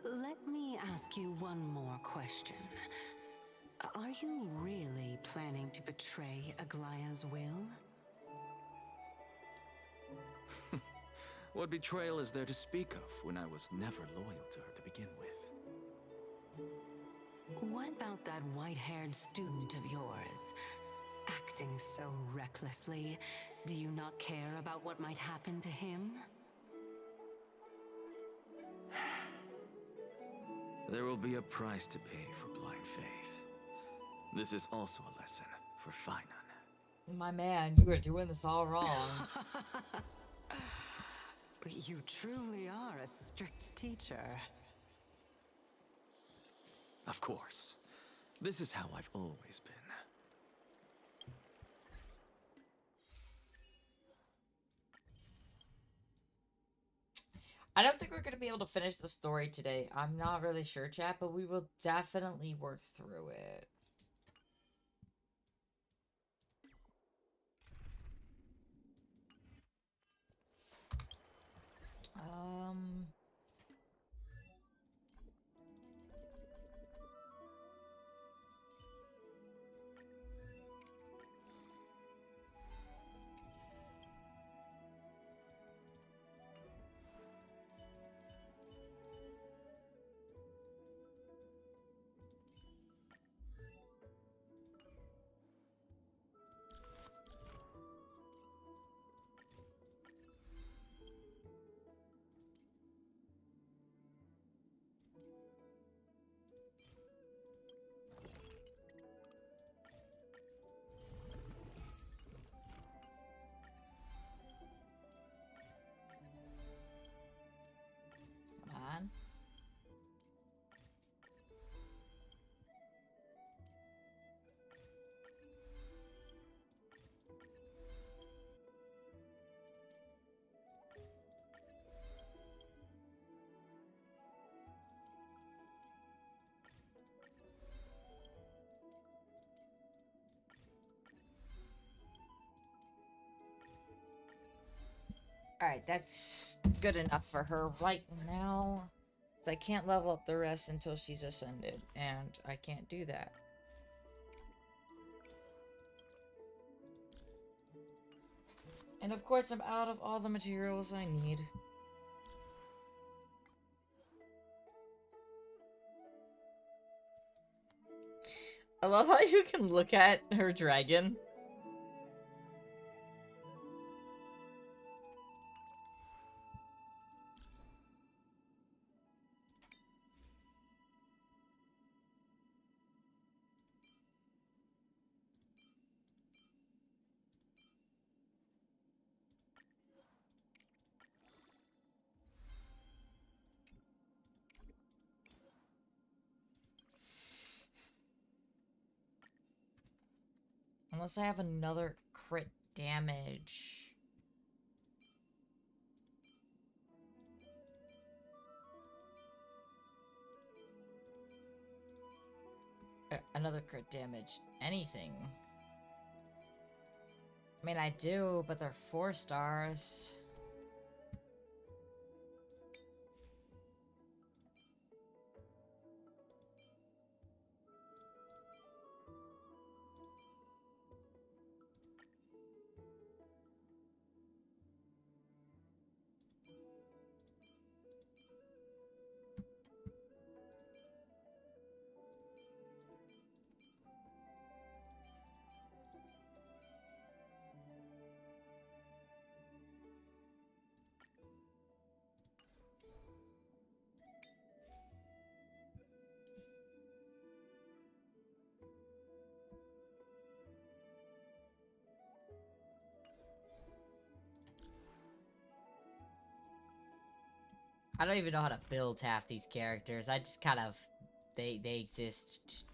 Let me ask you one more question. Are you really planning to betray Aglaya's will? What betrayal is there to speak of when I was never loyal to her to begin with? What about that white-haired student of yours? Acting so recklessly, do you not care about what might happen to him? There will be a price to pay for blind faith. This is also a lesson for Finan. My man, you are doing this all wrong. You truly are a strict teacher. Of course. This is how I've always been. I don't think we're going to be able to finish the story today. I'm not really sure, chat, but we will definitely work through it. Alright, that's good enough for her right now. So I can't level up the rest until she's ascended, and I can't do that. And of course I'm out of all the materials I need. I love how you can look at her dragon. Unless I have another crit damage. Another crit damage. Anything. I mean, I do, but they're 4 stars. I don't even know how to build half these characters. I just kind of... They exist.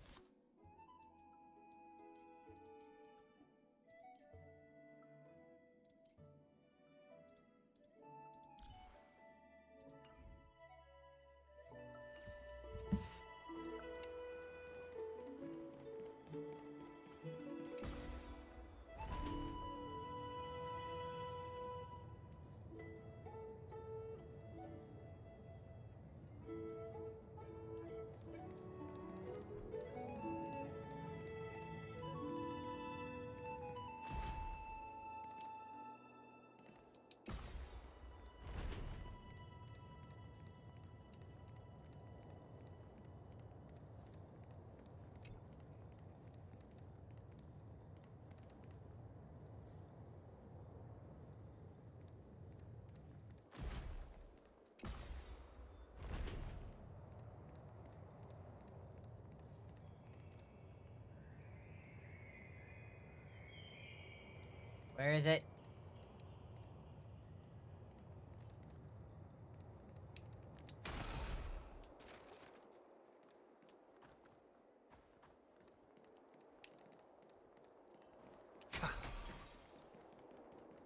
Where is it?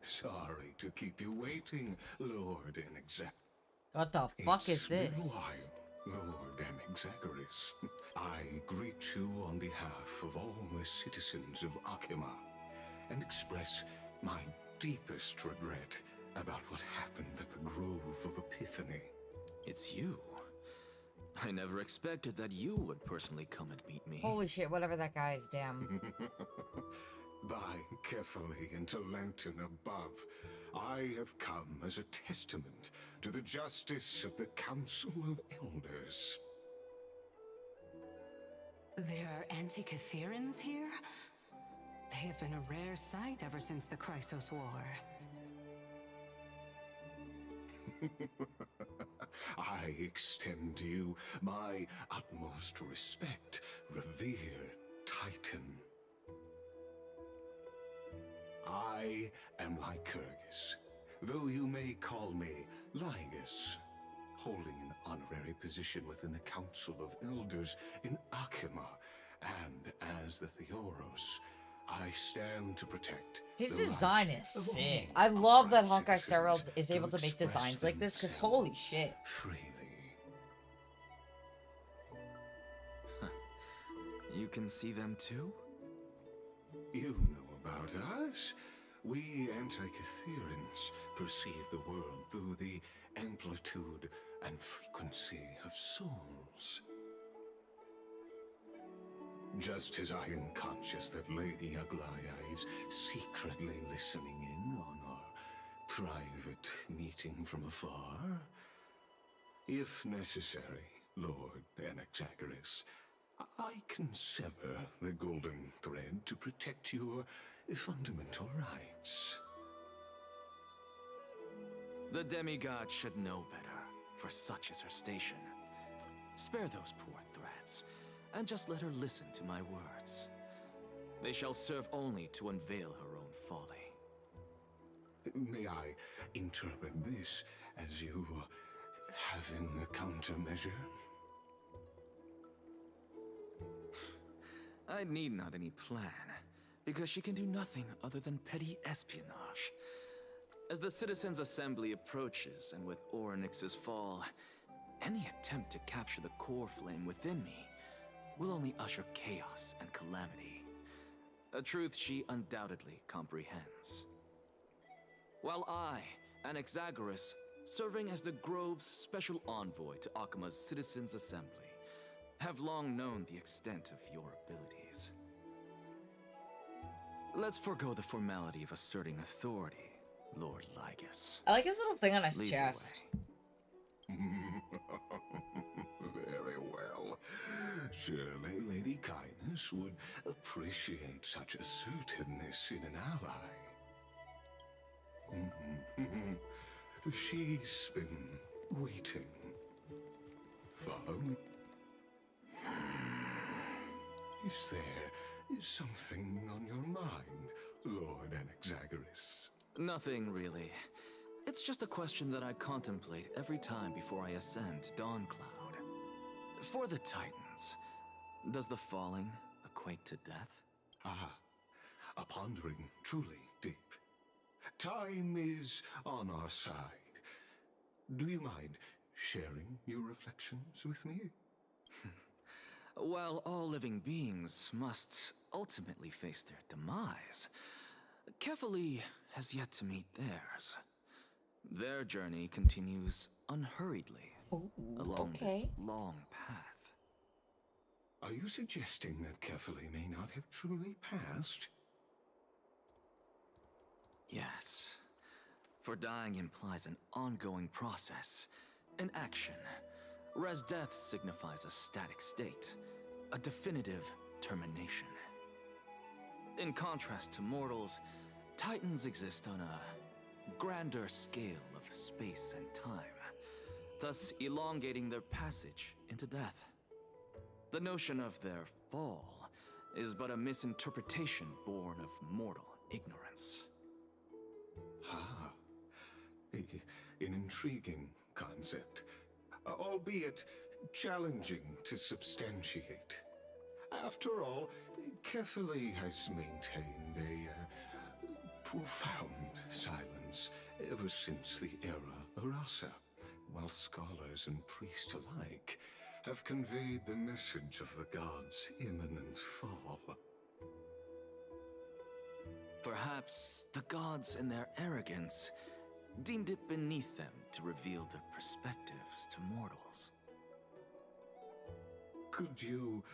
Sorry to keep you waiting, Lord Inexac. What the fuck is It's been this? a while, Lord Inexagoras. I greet you on behalf of all the citizens of Akima and express my deepest regret about what happened at the Grove of Epiphany. It's you. I never expected that you would personally come and meet me. Holy shit, whatever that guy is, damn. By carefully into Lantern above, I have come as a testament to the justice of the Council of Elders. There are Antikytherans here? They have been a rare sight ever since the Chrysos War. I extend to you my utmost respect, revered Titan. I am Lycurgus, though you may call me Lygus, holding an honorary position within the Council of Elders in Akima, and as the Theoros, I stand to protect. His design is sick. I love that Honkai Star Rail is able to make designs like this, because holy shit. Freely. You can see them too? You know about us? We Antikytherans perceive the world through the amplitude and frequency of souls. Just as I am conscious that Lady Aglaya is secretly listening in on our private meeting from afar, if necessary, Lord Anaxagoras, I can sever the golden thread to protect your fundamental rights. The demigod should know better, for such is her station. Spare those poor threats, and just let her listen to my words. They shall serve only to unveil her own folly. May I interpret this as you having a countermeasure? I need not any plan, because she can do nothing other than petty espionage. As the Citizens' Assembly approaches, and with Orynyx's fall, any attempt to capture the core flame within me will only usher chaos and calamity. A truth she undoubtedly comprehends. While I, Anaxagoras, serving as the Grove's special envoy to Akima's Citizens' Assembly, have long known the extent of your abilities. Let's forego the formality of asserting authority, Lord Lygus. I like his little thing on his Lead the chest. way. Very well. Surely Lady Kindness would appreciate such assertiveness in an ally. She's been waiting. Follow me. Is there something on your mind, Lord Anaxagoras? Nothing really. It's just a question that I contemplate every time before I ascend to Dawncloud. For the Titans, does the falling equate to death? Ah, a pondering truly deep. Time is on our side. Do you mind sharing your reflections with me? While all living beings must ultimately face their demise, Kefali has yet to meet theirs. Their journey continues unhurriedly along this long path. Are you suggesting that Kefali may not have truly passed? Yes. For dying implies an ongoing process, an action, whereas death signifies a static state, a definitive termination. In contrast to mortals, Titans exist on a grander scale of space and time, thus elongating their passage into death. The notion of their fall is but a misinterpretation born of mortal ignorance. Ah, an intriguing concept, albeit challenging to substantiate. After all, Kefali has maintained a profound silence ever since the era Arasa, while scholars and priests alike have conveyed the message of the gods' imminent fall. Perhaps the gods in their arrogance deemed it beneath them to reveal their perspectives to mortals. Could you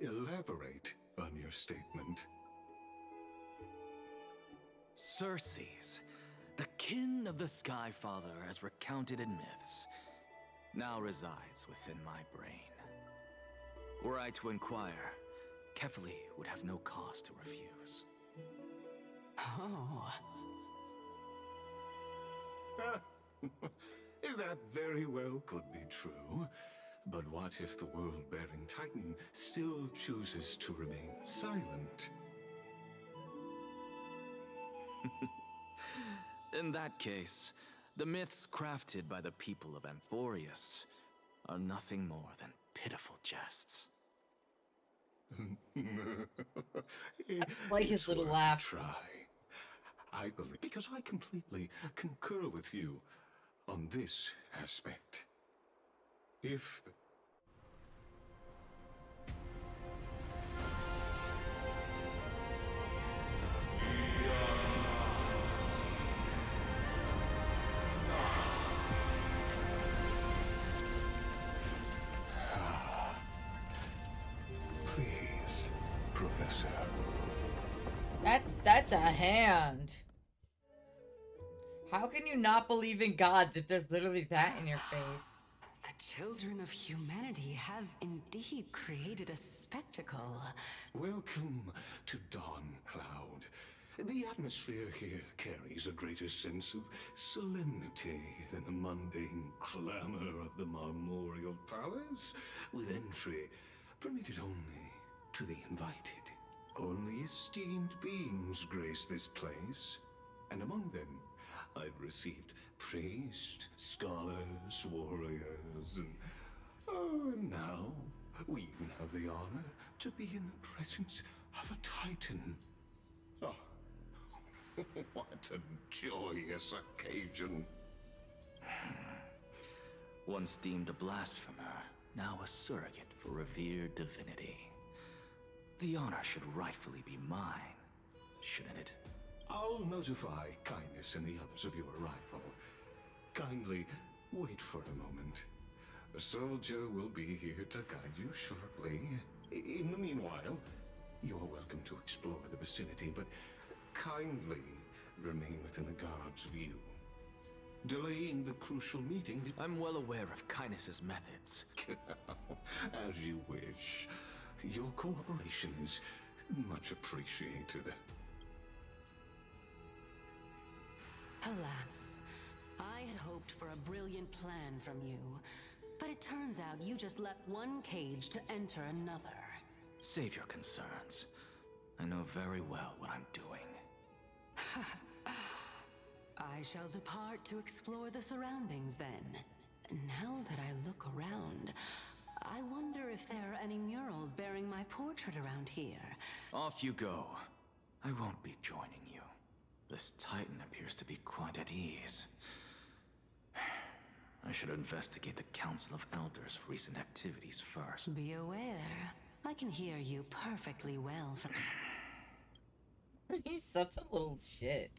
elaborate on your statement? Circes, the kin of the Skyfather as recounted in myths, now resides within my brain. Were I to inquire, Kefali would have no cause to refuse. Oh. That very well could be true. But what if the world-bearing Titan still chooses to remain silent? In that case, the myths crafted by the people of Amphorius are nothing more than pitiful jests. Like his little laugh. Try. I believe, because I completely concur with you on this aspect. If the That's a hand. How can you not believe in gods if there's literally that in your face? The children of humanity have indeed created a spectacle. Welcome to Dawn Cloud. The atmosphere here carries a greater sense of solemnity than the mundane clamor of the Marmorial Palace, with entry permitted only to the invited. Only esteemed beings grace this place, and among them I've received priests, scholars, warriors, and now we even have the honor to be in the presence of a Titan. Oh, what a joyous occasion. Once deemed a blasphemer, now a surrogate for revered divinity. The honor should rightfully be mine, shouldn't it? I'll notify Kindness and the others of your arrival. Kindly wait for a moment. A soldier will be here to guide you shortly. In the meanwhile, you are welcome to explore the vicinity, but kindly remain within the guard's view. Delaying the crucial meeting... I'm well aware of Kindness's methods. As you wish. Your cooperation is much appreciated. Alas, I had hoped for a brilliant plan from you, but it turns out you just left one cage to enter another. Save your concerns. I know very well what I'm doing. I shall depart to explore the surroundings then. Now that I look around, I wonder if there are any murals bearing my portrait around here. Off you go. I won't be joining you. This Titan appears to be quite at ease. I should investigate the Council of Elders' recent activities first. Be aware, I can hear you perfectly well from... He's such a little shit.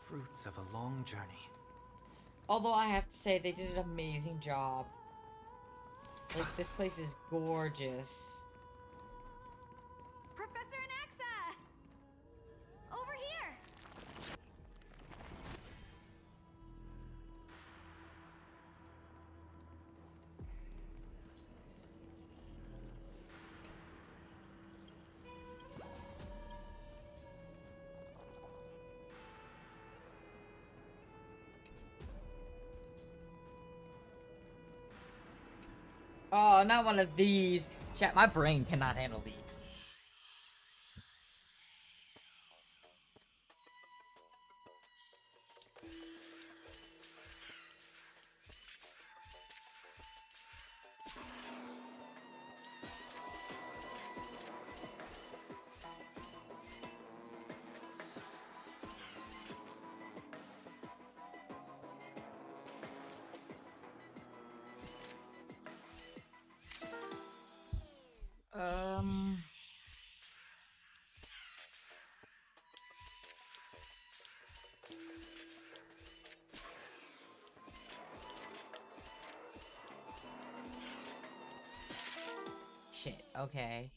Fruits of a long journey. Although I have to say, they did an amazing job. Like, this place is gorgeous. Professor Anaxa! Over here! Oh, not one of these. Chat, my brain cannot handle these. Shit, okay.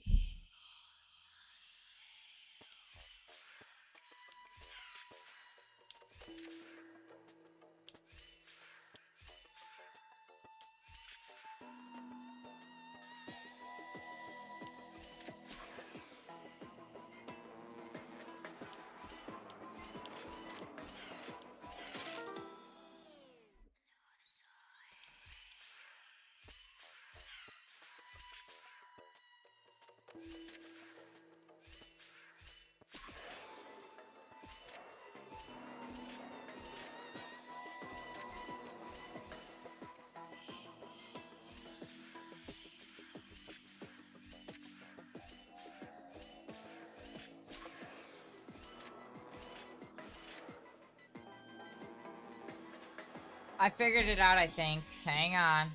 I figured it out, I think. Hang on.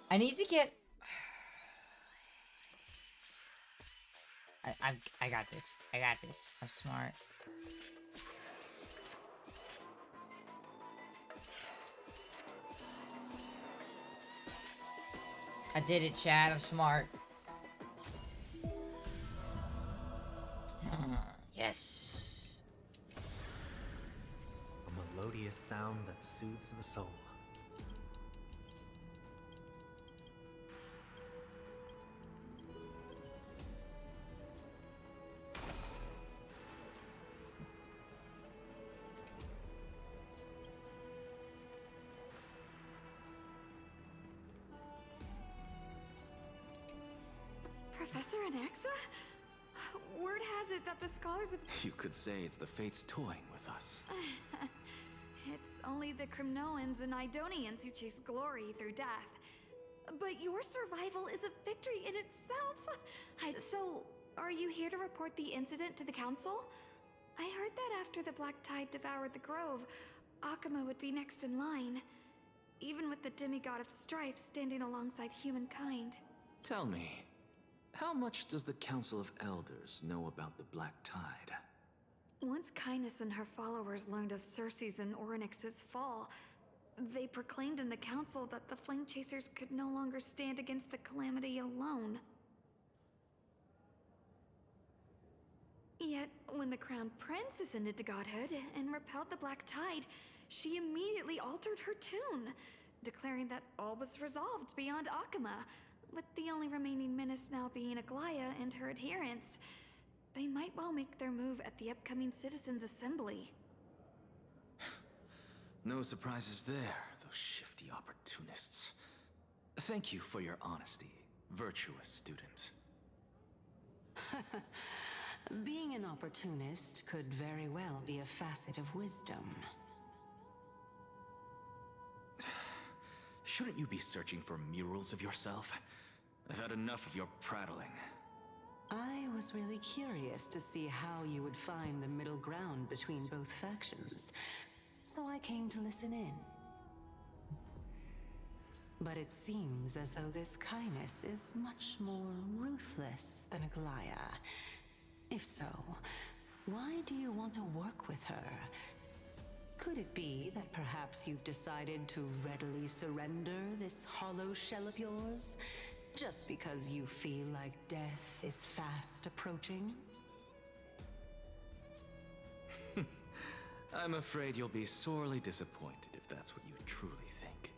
I need to get... I got this. I got this. I'm smart. I did it, Chad. I'm smart. Yes. A melodious sound that soothes the soul. Professor Anaxa? Word has it that the scholars of... You could say it's the fates toying with us. It's only the Crimnoans and Idonians who chase glory through death. But your survival is a victory in itself. So, are you here to report the incident to the council? I heard that after the Black Tide devoured the grove, Akuma would be next in line. Even with the demigod of strife standing alongside humankind. Tell me, how much does the Council of Elders know about the Black Tide? Once Kindness and her followers learned of Circe's and Orynyx's fall, they proclaimed in the council that the Flame Chasers could no longer stand against the calamity alone. Yet, when the Crown Prince ascended to godhood and repelled the Black Tide, she immediately altered her tune, declaring that all was resolved beyond Akuma, with the only remaining menace now being Aglaya and her adherents. They might well make their move at the upcoming Citizens' Assembly. No surprises there, those shifty opportunists. Thank you for your honesty, virtuous student. Being an opportunist could very well be a facet of wisdom. Shouldn't you be searching for murals of yourself? I've had enough of your prattling. I was really curious to see how you would find the middle ground between both factions, so I came to listen in. But it seems as though this Kindness is much more ruthless than Aglaya. If so, why do you want to work with her? Could it be that perhaps you've decided to readily surrender this hollow shell of yours, just because you feel like death is fast approaching? I'm afraid you'll be sorely disappointed if that's what you truly think.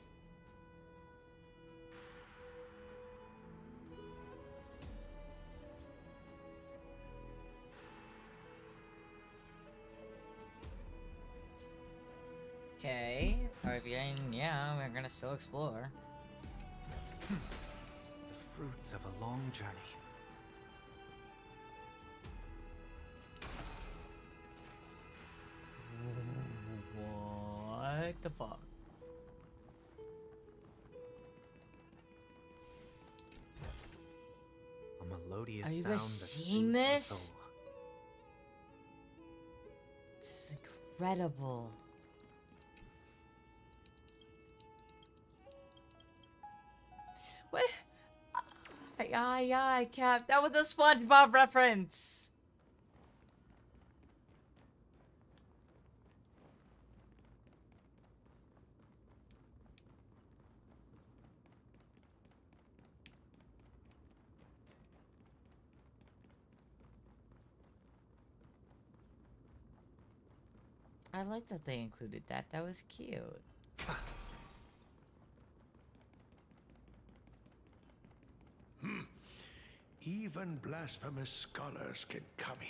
Okay. Yeah, we're gonna still explore. The fruits of a long journey. What the fuck? A melodious Are you sound guys that seeing soothes the this? soul. This is incredible. What? Yeah, Cap. That was a SpongeBob reference. I like that they included that. That was cute. Even blasphemous scholars can come in.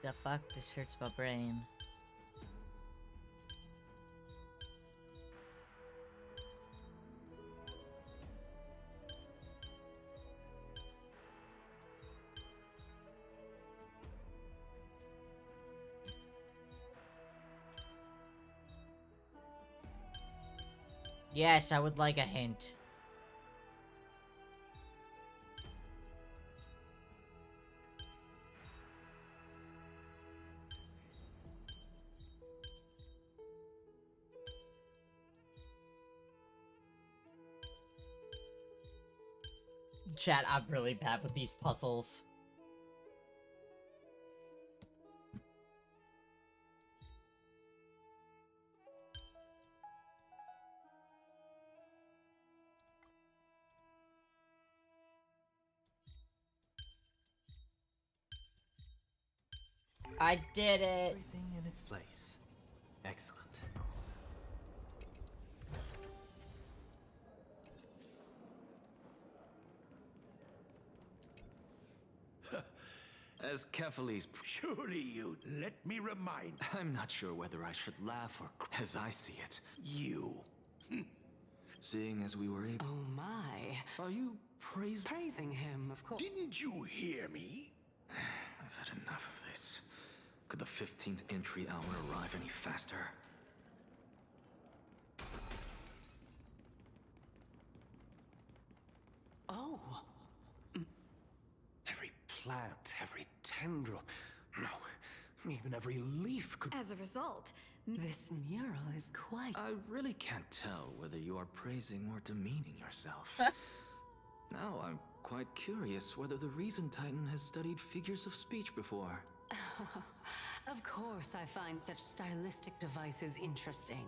The fuck? This hurts my brain. Yes, I would like a hint. Chat, I'm really bad with these puzzles. I did it! Everything in its place. Excellent. As Kefali's... Surely you'd let me remind... I'm not sure whether I should laugh or as I see it. You. Seeing as we were able... Oh my. Are you praising him, of course. Didn't you hear me? I've had enough of this. Could the 15th entry hour arrive any faster? Oh. Every plant, every tendril, no, even every leaf could... As a result, this mural is quite... I really can't tell whether you are praising or demeaning yourself. Now I'm quite curious whether the Reason Titan has studied figures of speech before. Of course I find such stylistic devices interesting.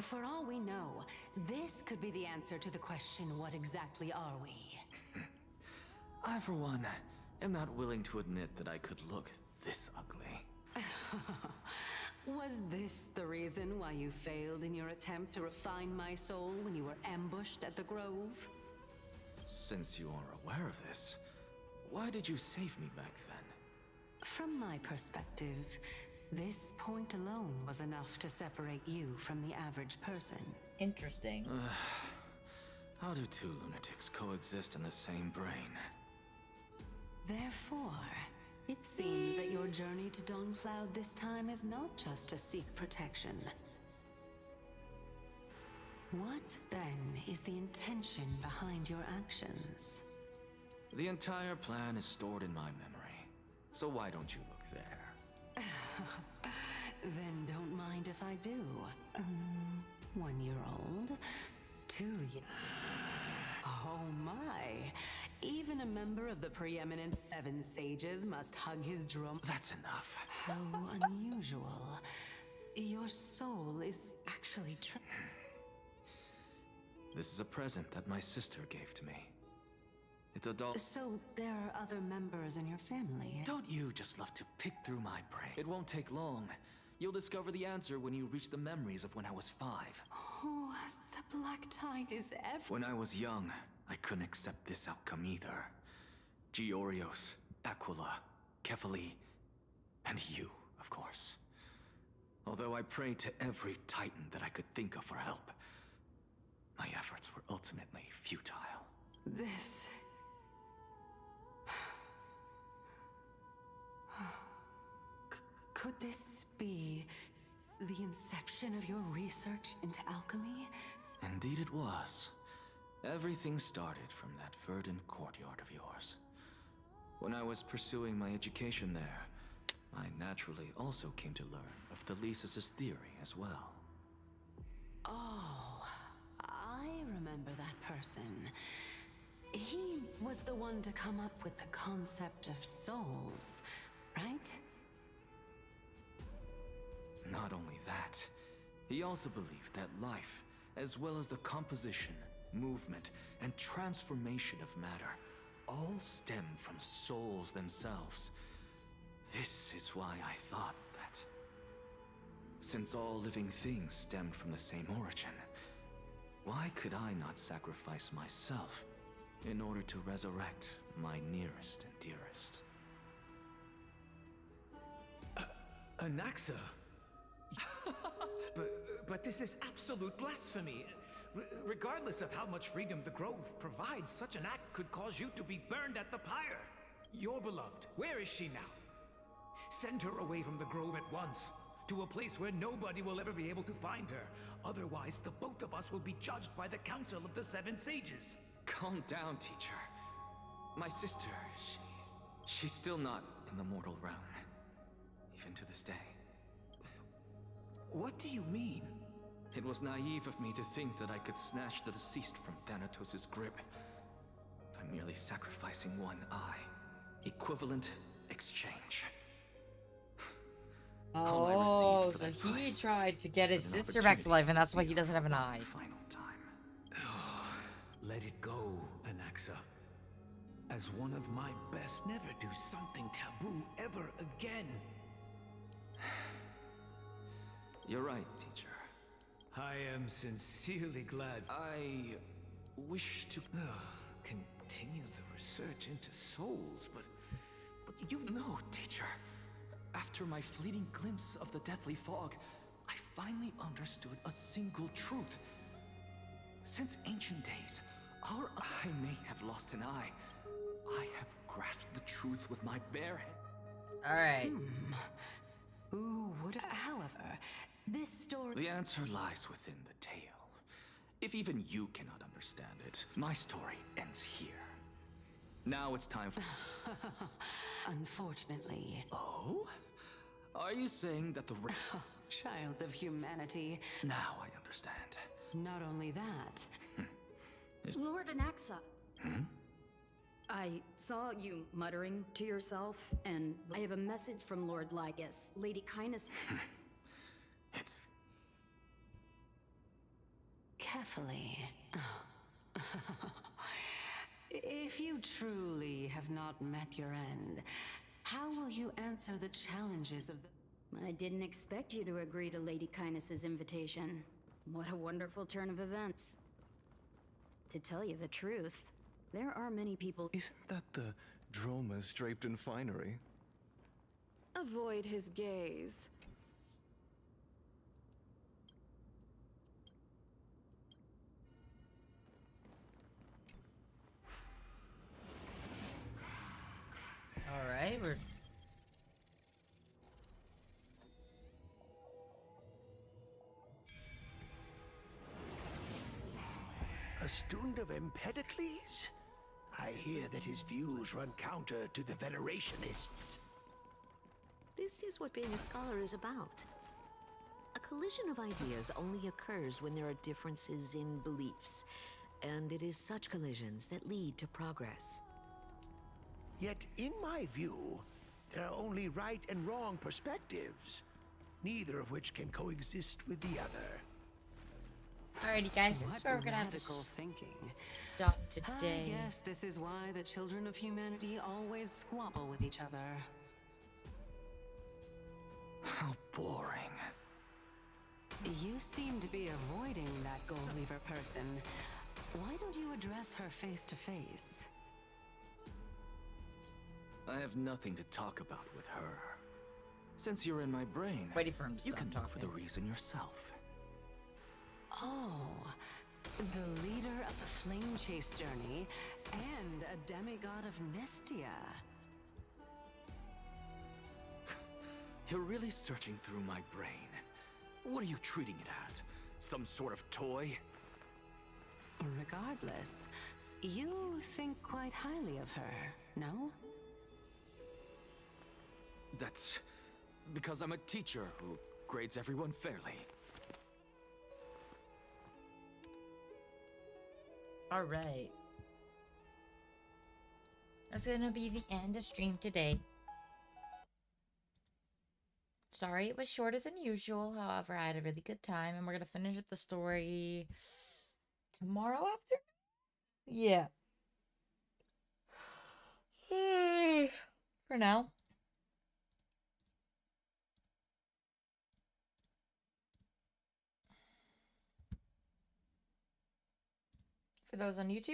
For all we know, this could be the answer to the question, what exactly are we? I, for one, am not willing to admit that I could look this ugly. Was this the reason why you failed in your attempt to refine my soul when you were ambushed at the Grove? Since you are aware of this, why did you save me back then? From my perspective, this point alone was enough to separate you from the average person. Interesting. How do two lunatics coexist in the same brain? Therefore, it seemed that your journey to Dawncloud this time is not just to seek protection. What, then, is the intention behind your actions? The entire plan is stored in my memory, so why don't you look there? Then don't mind if I do. 1-year-old, 2-year... Oh my! Even a member of the preeminent 7 sages must hug his drum. That's enough. How unusual. Your soul is actually This is a present that my sister gave to me. It's a doll. So there are other members in your family? Don't you just love to pick through my brain? It won't take long. You'll discover the answer when you reach the memories of when I was 5. Oh, the Black Tide is When I was young, I couldn't accept this outcome either. Georios, Aquila, Kefali, and you, of course. Although I prayed to every titan that I could think of for help, my efforts were ultimately futile. This... Could this be the inception of your research into alchemy? Indeed it was. Everything started from that verdant courtyard of yours. When I was pursuing my education there, I naturally also came to learn of the Thesis' theory as well. Oh, I remember that person. He was the one to come up with the concept of souls, right? Not only that, he also believed that life, as well as the composition, movement, and transformation of matter, all stem from souls themselves. This is why I thought that, since all living things stemmed from the same origin, why could I not sacrifice myself in order to resurrect my nearest and dearest? Anaxa? But this is absolute blasphemy. Regardless of how much freedom the Grove provides, such an act could cause you to be burned at the pyre. Your beloved, where is she now? Send her away from the Grove at once, to a place where nobody will ever be able to find her. Otherwise, the both of us will be judged by the Council of the Seven Sages. Calm down, teacher. My sister, she's still not in the mortal realm. Even to this day. What do you mean? It was naive of me to think that I could snatch the deceased from Thanatos' grip by merely sacrificing one eye. Equivalent exchange. Oh, so he tried to get his sister back to life, and that's why he doesn't have an eye. Final time. Oh, let it go, Anaxa. As one of my best, never do something taboo ever again. You're right, teacher. I am sincerely glad. I wish to continue the research into souls, but you know, teacher. After my fleeting glimpse of the deathly fog, I finally understood a single truth. Since ancient days, I may have lost an eye. I have grasped the truth with my bare hand. Alright. Who would... However, this story... The answer lies within the tale. If even you cannot understand it, my story ends here. Now it's time for... Unfortunately. Oh? Are you saying that the... Child of humanity. Now I understand. Not only that... Lord Anaxa. Hmm? I saw you muttering to yourself, and I have a message from Lord Lygus. Lady Kindness... It's... Carefully. If you truly have not met your end, how will you answer the challenges of the... I didn't expect you to agree to Lady Kindness's invitation. What a wonderful turn of events. To tell you the truth, there are many people... Isn't that the Dromas draped in finery? Avoid his gaze. Alright, we're... A student of Empedocles? I hear that his views run counter to the Venerationists. This is what being a scholar is about. A collision of ideas only occurs when there are differences in beliefs, and it is such collisions that lead to progress. Yet, in my view, there are only right and wrong perspectives, neither of which can coexist with the other. Alrighty, guys, this is where we're gonna have to thinking. stop today. I guess this is why the children of humanity always squabble with each other. How boring. You seem to be avoiding that gold lever person. Why don't you address her face to face? I have nothing to talk about with her. Since you're in my brain, waiting for him to you stop can talk talking. for the reason yourself. Oh, the leader of the Flame Chase journey and a demigod of Nestia. You're really searching through my brain. What are you treating it as? Some sort of toy? Regardless, you think quite highly of her, no? That's because I'm a teacher who grades everyone fairly. Alright. That's gonna be the end of stream today. Sorry it was shorter than usual, however, I had a really good time, and we're gonna finish up the story tomorrow afternoon? Yeah. For now. For those on YouTube,